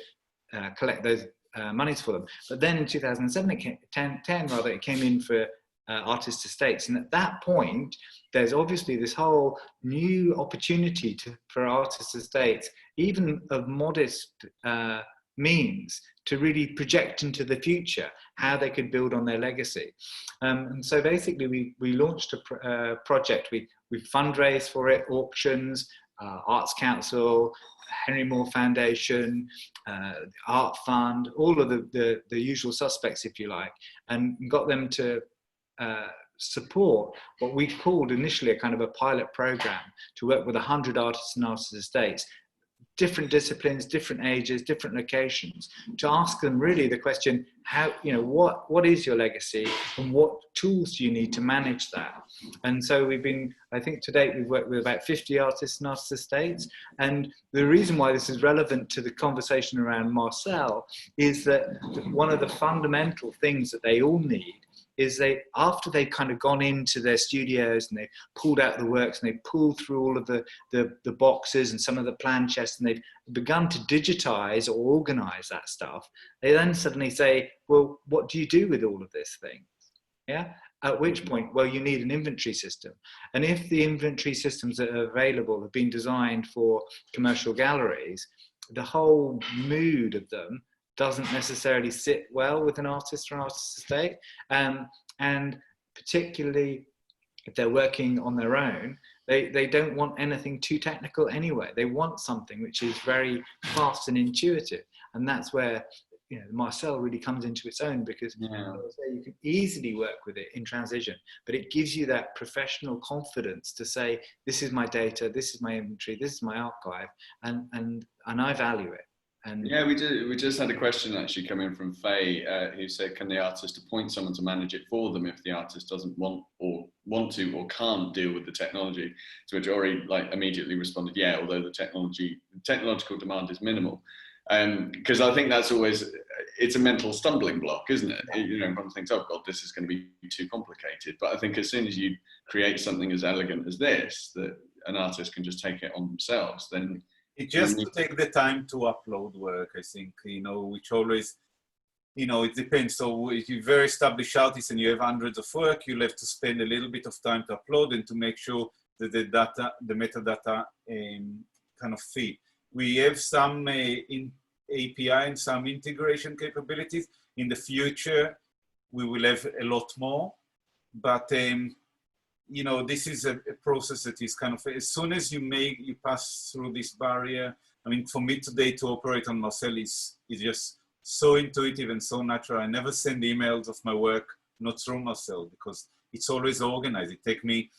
collect those monies for them. But then in 2007, it came in for artist estates. And at that point, there's obviously this whole new opportunity for artist estates, even of modest means, to really project into the future how they could build on their legacy. And so basically we launched a project. We fundraised for it, auctions, Arts Council, Henry Moore Foundation, Art Fund, all of the usual suspects, if you like, and got them to support what we called initially a kind of a pilot program to work with 100 artists and artist estates, different disciplines, different ages, different locations, to ask them really the question, how, you know, what is your legacy and what tools do you need to manage that? And so we've been, I think to date, we've worked with about 50 artists and artist estates. And the reason why this is relevant to the conversation around Marcel is that one of the fundamental things that they all need is after they've kind of gone into their studios and they've pulled out the works and they've pulled through all of the boxes and some of the plan chests, and they've begun to digitize or organize that stuff, they then suddenly say, well, what do you do with all of this thing? Yeah. At which point, well, you need an inventory system. And if the inventory systems that are available have been designed for commercial galleries, the whole mood of them doesn't necessarily sit well with an artist or an artist estate. And particularly if they're working on their own, they don't want anything too technical anyway. They want something which is very fast and intuitive. And that's where, you know, Marcel really comes into its own, because you can easily work with it in transition, but it gives you that professional confidence to say, this is my data, this is my inventory, this is my archive, and I value it. And yeah, we just had a question actually come in from Faye, who said, can the artist appoint someone to manage it for them if the artist doesn't want to or can't deal with the technology? To which Ori immediately responded, yeah, although the technological demand is minimal. Because I think that's always, it's a mental stumbling block, isn't it? You know, one thinks, oh God, this is going to be too complicated. But I think as soon as you create something as elegant as this, that an artist can just take it on themselves, then it just to take the time to upload work, I think, you know, which always, you know, it depends. So if you're very established artist and you have hundreds of work, you'll have to spend a little bit of time to upload and to make sure that the data, the metadata kind of fit. We have some in API and some integration capabilities. In the future, we will have a lot more, but you know, this is a process that is kind of, as soon as you pass through this barrier, I mean, for me today to operate on Marcel is just so intuitive and so natural. I never send emails of my work not through Marcel because it's always organized. It takes me,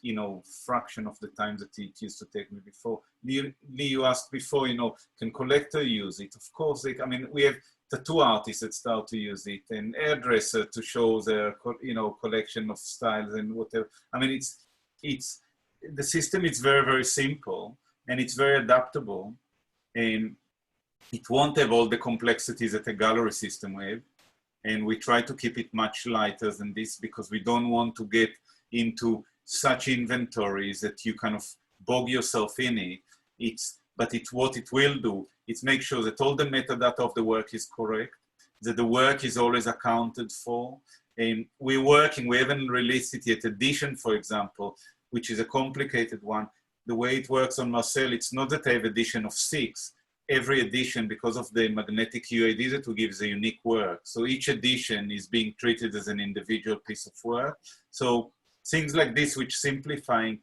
you know, fraction of the time that it used to take me before. Lee, you asked before, you know, can collector use it? Of course, I mean, we have tattoo artists that start to use it, and hairdresser to show their, you know, collection of styles and whatever. I mean, it's the system is very, very simple and it's very adaptable, and it won't have all the complexities that a gallery system will have. And we try to keep it much lighter than this because we don't want to get into such inventories that you kind of bog yourself in it. But what it will do, it's make sure that all the metadata of the work is correct, that the work is always accounted for. And we haven't released it yet. Edition, for example, which is a complicated one. The way it works on Marcel, it's not that I have edition of 6. Every edition, because of the magnetic UID, that will give a unique work. So each edition is being treated as an individual piece of work. So things like this, which simplifying,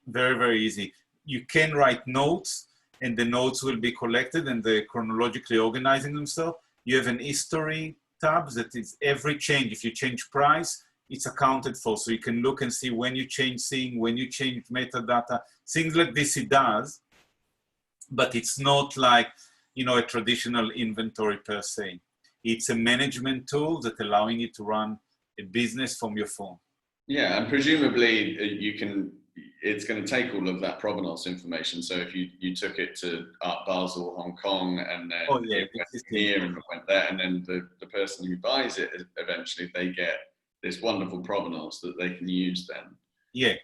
very, very easy. You can write notes and the notes will be collected and they're chronologically organizing themselves. You have an history tab that is every change. If you change price, it's accounted for. So you can look and see when you change thing, when you change metadata, things like this it does, but it's not like, you know, a traditional inventory per se. It's a management tool that allowing you to run a business from your phone. Yeah, and presumably it's going to take all of that provenance information. So if you took it to Art Basel, Hong Kong, and then it went here and it went there, and then the person who buys it, eventually they get this wonderful provenance that they can use then. Yeah,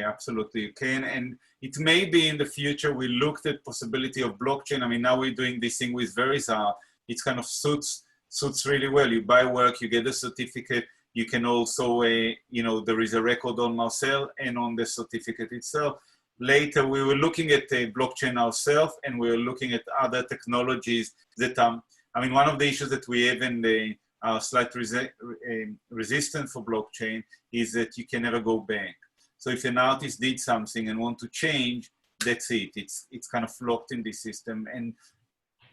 absolutely, you can. And it may be in the future, we looked at possibility of blockchain. I mean, now we're doing this thing with Verisar. It kind of suits really well. You buy work, you get a certificate. You can also, you know, there is a record on Marcel and on the certificate itself. Later, we were looking at a blockchain ourselves, and we were looking at other technologies that, I mean, one of the issues that we have in our slight resistance for blockchain is that you can never go back. So if an artist did something and want to change, that's it. It's kind of locked in this system. And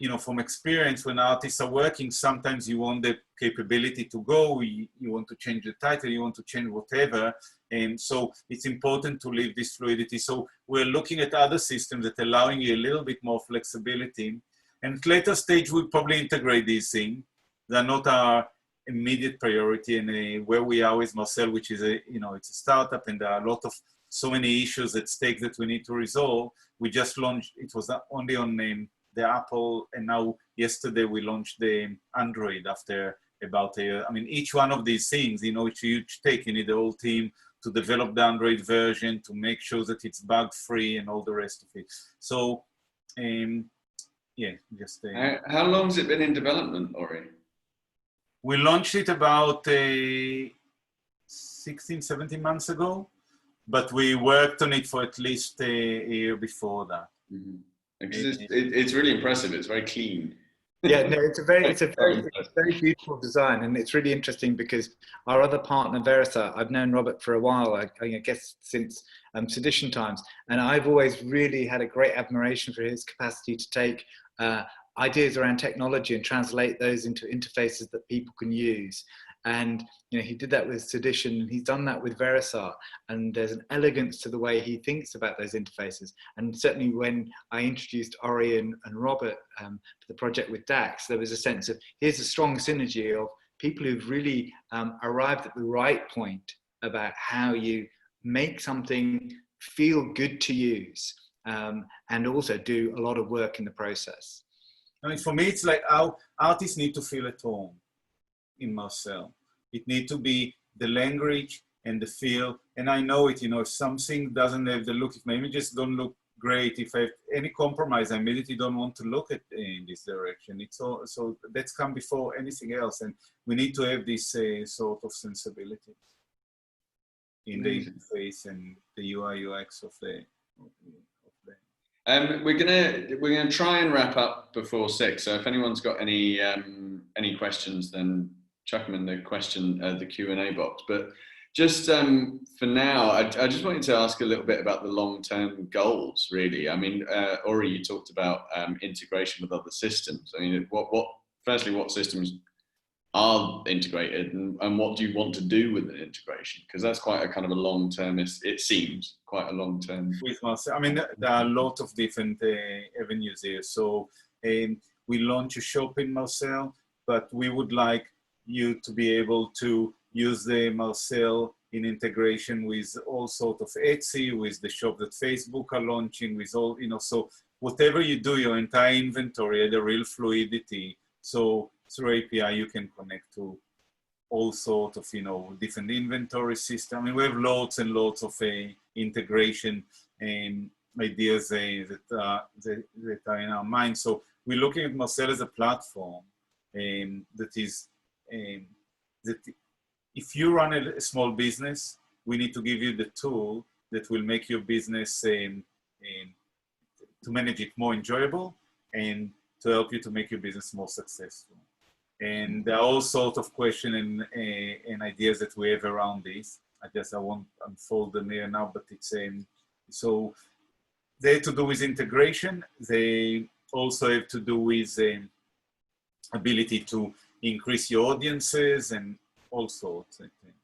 you know, from experience, when artists are working, sometimes you want the capability to go, you want to change the title, you want to change whatever. And so it's important to leave this fluidity. So we're looking at other systems that allowing you a little bit more flexibility. And at later stage, we'll probably integrate these things. They're not our immediate priority. And where we are with Marcel, which is it's a startup, and there are a lot of so many issues at stake that we need to resolve. We just launched, it was only on the Apple, and now yesterday we launched the Android after about a year. I mean, each one of these things, you know, it's a huge take. You need the whole team to develop the Android version, to make sure that it's bug-free and all the rest of it. So, yeah, just... How long has it been in development, Ori? We launched it about 16, 17 months ago, but we worked on it for at least a year before that. Mm-hmm. It's really impressive. It's very clean. Yeah, no, it's a very beautiful design, and it's really interesting because our other partner, Verisar, I've known Robert for a while. I guess since Sedition times, and I've always really had a great admiration for his capacity to take ideas around technology and translate those into interfaces that people can use. And you know, he did that with Sedition, and he's done that with Verisar. And there's an elegance to the way he thinks about those interfaces. And certainly when I introduced Ori and Robert to the project with Dax, there was a sense of, here's a strong synergy of people who've really arrived at the right point about how you make something feel good to use, and also do a lot of work in the process. I mean, for me, it's like how artists need to feel at home in Marcel. It need to be the language and the feel. And I know it, you know, if something doesn't have the look, if my images don't look great, if I have any compromise, I immediately don't want to look at in this direction. It's all, so that's come before anything else. And we need to have this sort of sensibility in the interface and the UI UX of the. We're gonna try and wrap up before 6. So if anyone's got any questions, then chuck them in the Q&A box. But just for now, I just wanted to ask a little bit about the long-term goals. Really, I mean, Ori, you talked about integration with other systems. I mean, firstly, what systems are integrated, and what do you want to do with an integration? Because that's quite a kind of a long term, it seems quite a long term. With Marcel, I mean, there are a lot of different avenues here. So we launch a shop in Marcel, but we would like you to be able to use the Marcel in integration with all sort of Etsy, with the shop that Facebook are launching, with all, you know, so whatever you do, your entire inventory had a real fluidity. So through API, you can connect to all sorts of, you know, different inventory system. I mean, we have lots and lots of integration and ideas that are in our mind. So we're looking at Marcel as a platform that is, that if you run a small business, we need to give you the tool that will make your business to manage it more enjoyable and to help you to make your business more successful. And there are all sorts of questions and ideas that we have around this. I won't unfold them here now, but it's so they have to do with integration. They also have to do with ability to increase your audiences and all sorts, I think.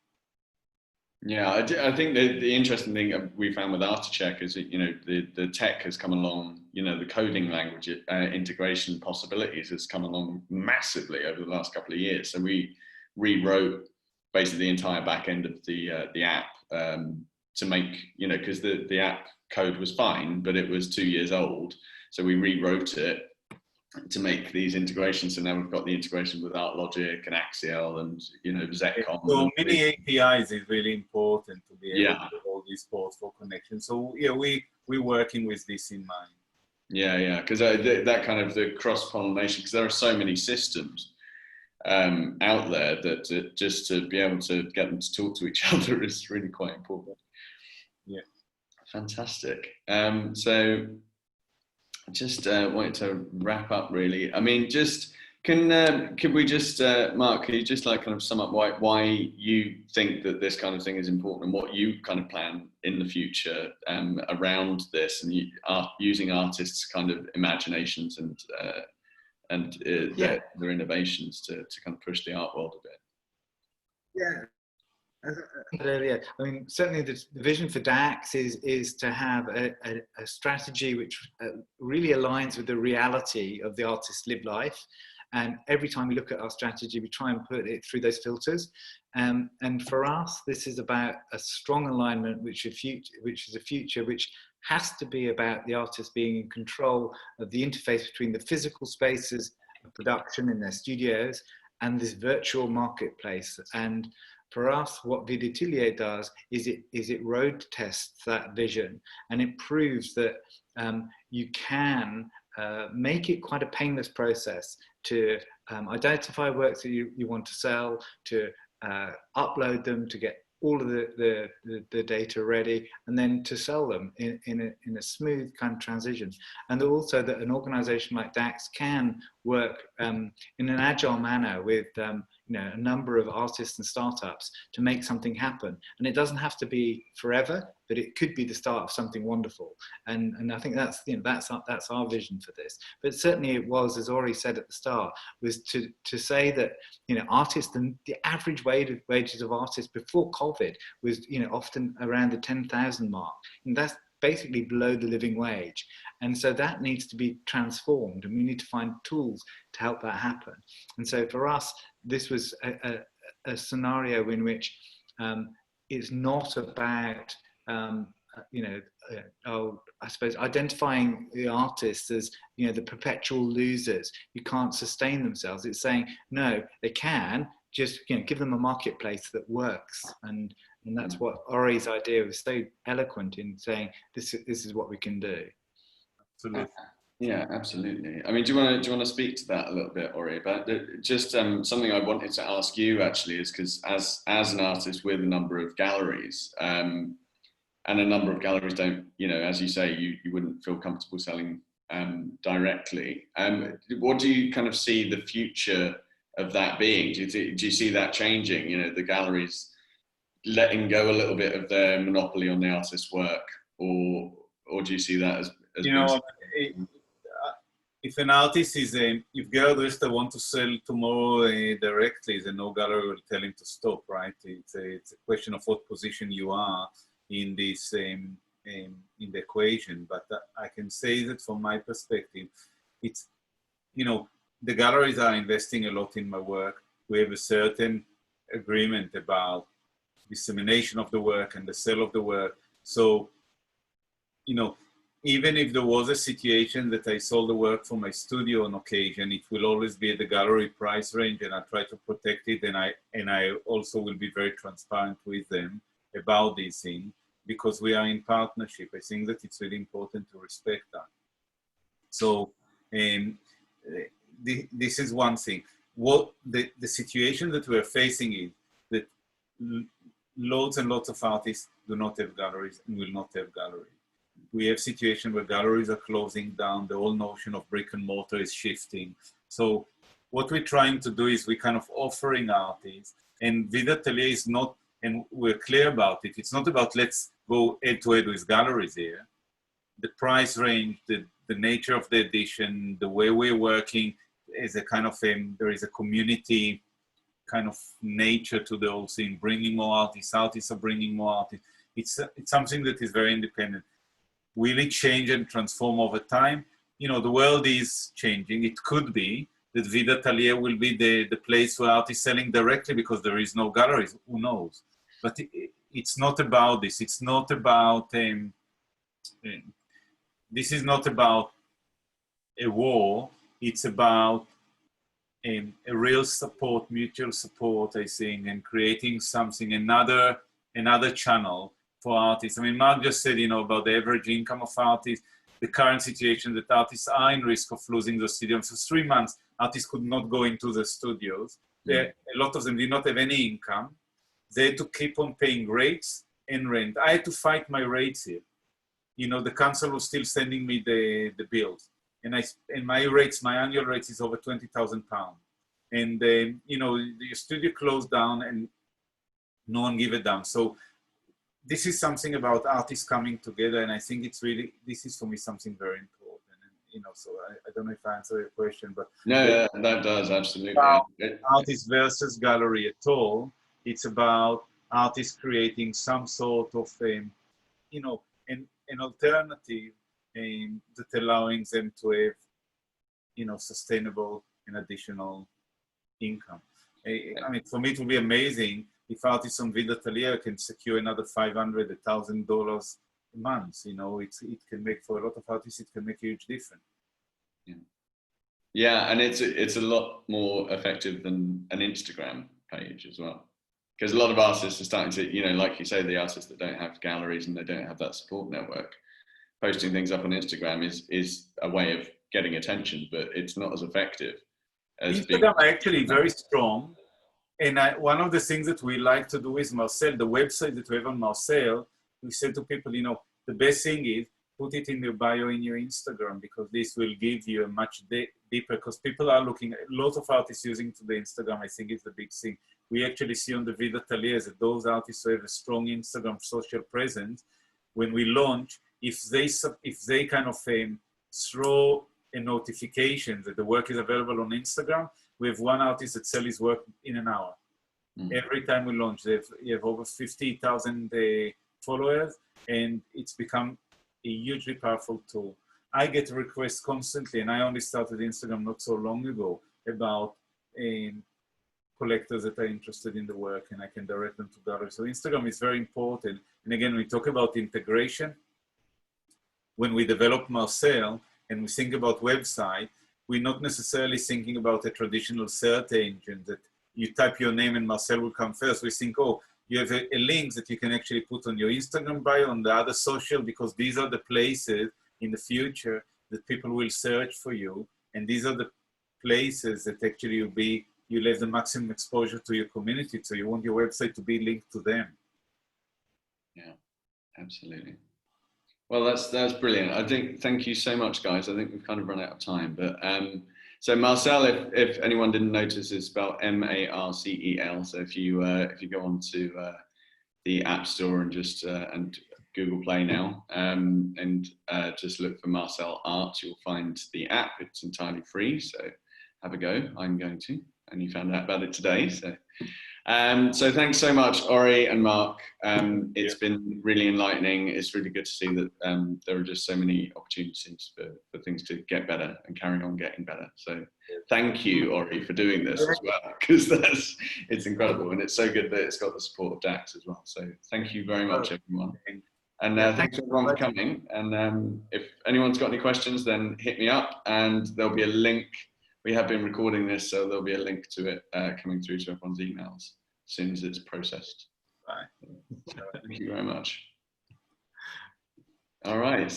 Yeah, I think the interesting thing we found with Articheck is that, you know, the tech has come along, you know, the coding language integration possibilities has come along massively over the last couple of years. So we rewrote basically the entire back end of the app to make, you know, because the app code was fine, but it was 2 years old. So we rewrote it to make these integrations. So now we've got the integration with ArtLogic and Axial and, you know, Zetcom. So many APIs is really important to be able to do all these ports for connection. So yeah, we're working with this in mind. Yeah, because that kind of the cross-pollination, because there are so many systems out there that just to be able to get them to talk to each other is really quite important. Yeah. Fantastic. So just wanted to wrap up really. I mean, just could we just Mark, can you just like kind of sum up why you think that this kind of thing is important and what you kind of plan in the future around this, and you are using artists' kind of imaginations and their innovations to kind of push the art world a bit? Yeah. Earlier, I mean, certainly the vision for DAX is to have a strategy which really aligns with the reality of the artist's lived life. And every time we look at our strategy, we try and put it through those filters. And for us, this is about a strong alignment, which is a future which has to be about the artist being in control of the interface between the physical spaces of production in their studios and this virtual marketplace. And for us, what Viditilier does is it road tests that vision, and it proves that you can make it quite a painless process to identify works that you want to sell, to upload them, to get all of the data ready, and then to sell them in a smooth kind of transition. And also that an organization like DAX can work in an agile manner with you know, a number of artists and startups to make something happen. And it doesn't have to be forever, but it could be the start of something wonderful. And I think that's, you know, that's our vision for this. But certainly it was, as Ori said at the start, was to say that, you know, artists, and the average wages of artists before COVID was, you know, often around the 10,000 mark. And that's basically below the living wage. And so that needs to be transformed, and we need to find tools to help that happen. And so for us, this was a scenario in which it's not about I suppose identifying the artists as, the perpetual losers who can't sustain themselves. It's saying, no, they can, just, give them a marketplace that works. And that's what Ori's idea was so eloquent in saying, this is what we can do. Absolutely. Yeah, absolutely. I mean, do you want to speak to that a little bit, Ori? But just something I wanted to ask you actually is because as an artist with a number of galleries, and a number of galleries don't, as you say, you wouldn't feel comfortable selling directly. What do you kind of see the future of that being? Do you see that changing? The galleries letting go a little bit of their monopoly on the artist's work, or do you see that as if an artist is if galleries that want to sell tomorrow directly, then no gallery will tell him to stop, right? It's a question of what position you are in this in the equation. But I can say that from my perspective, it's the galleries are investing a lot in my work. We have a certain agreement about dissemination of the work and the sale of the work. So even if there was a situation that I sold the work from my studio on occasion, it will always be at the gallery price range, and I try to protect it. And I also will be very transparent with them about these things, because we are in partnership. I think that it's really important to respect that. So this is one thing. What the situation that we are facing is that loads and lots of artists do not have galleries and will not have galleries. We have situations where galleries are closing down. The whole notion of brick and mortar is shifting. So what we're trying to do is we're kind of offering artists, and Vida Atelier is not, and we're clear about it, it's not about let's go head to head with galleries here. The price range, the nature of the edition, the way we're working is a kind of, there is a community kind of nature to the whole thing, bringing more artists are bringing more artists. It's something that is very independent. Will it change and transform over time? The world is changing. It could be that Vida Atelier will be the place where artists selling directly because there is no galleries. Who knows? But it's not about this. It's not about, this is not about a war. It's about a real support, mutual support, I think, and creating something, another channel for artists. I mean, Mark just said, about the average income of artists, the current situation that artists are in risk of losing the studio. For 3 months, artists could not go into the studios. A lot of them did not have any income. They had to keep on paying rates and rent. I had to fight my rates here. The council was still sending me the bills. And my rates, my annual rates is over £20,000. And, your studio closed down and no one gave a damn. So this is something about artists coming together, and I think this is for me something very important. And, so I don't know if I answer your question, but no, that does absolutely. Artist versus gallery at all. It's about artists creating some sort of, an alternative that allowing them to have, sustainable and additional income. I mean, for me, it will be amazing if artists on Vida Atelier can secure another $500, $1,000 a month. It can make, for a lot of artists, it can make a huge difference. Yeah, and it's a lot more effective than an Instagram page as well. Because a lot of artists are starting to, like you say, the artists that don't have galleries and they don't have that support network, posting things up on Instagram is a way of getting attention, but it's not as effective as Instagram are actually very strong. And one of the things that we like to do with Marcel, the website that we have on Marcel, we said to people, the best thing is put it in your bio in your Instagram, because this will give you a much deeper, because people are looking, a lot of artists using to the Instagram, I think it's the big thing. We actually see on the Vida Atelier that those artists who have a strong Instagram social presence, when we launch, if they kind of throw a notification that the work is available on Instagram, we have one artist that sells his work in an hour. Every time we launch, you have over 50,000 followers, and it's become a hugely powerful tool. I get requests constantly, and I only started Instagram not so long ago, about collectors that are interested in the work, and I can direct them to galleries. So Instagram is very important. And again, we talk about integration. When we develop Marcel and we think about website, we're not necessarily thinking about a traditional search engine that you type your name and Marcel will come first. We think, oh, you have a link that you can actually put on your Instagram bio, on the other social, because these are the places in the future that people will search for you. And these are the places that actually you'll have the maximum exposure to your community. So you want your website to be linked to them. Yeah, absolutely. Well, that's brilliant. I think, thank you so much, guys. I think we've kind of run out of time, but so Marcel, if anyone didn't notice, is spelled Marcel. So if you go onto the App Store and just and Google Play now, and just look for Marcel Art, you'll find the app. It's entirely free, so have a go. I'm going to, and you found out about it today. So thanks so much, Ori and Mark. It's been really enlightening. It's really good to see that there are just so many opportunities for things to get better and carry on getting better. So thank you, Ori, for doing this as well, because it's incredible, and it's so good that it's got the support of DAX as well. So thank you very much, everyone. And thanks everyone for coming. And if anyone's got any questions, then hit me up, and there'll be a link. We have been recording this, so there'll be a link to it coming through to everyone's emails as soon as it's processed. Bye. Thank you very much. All right.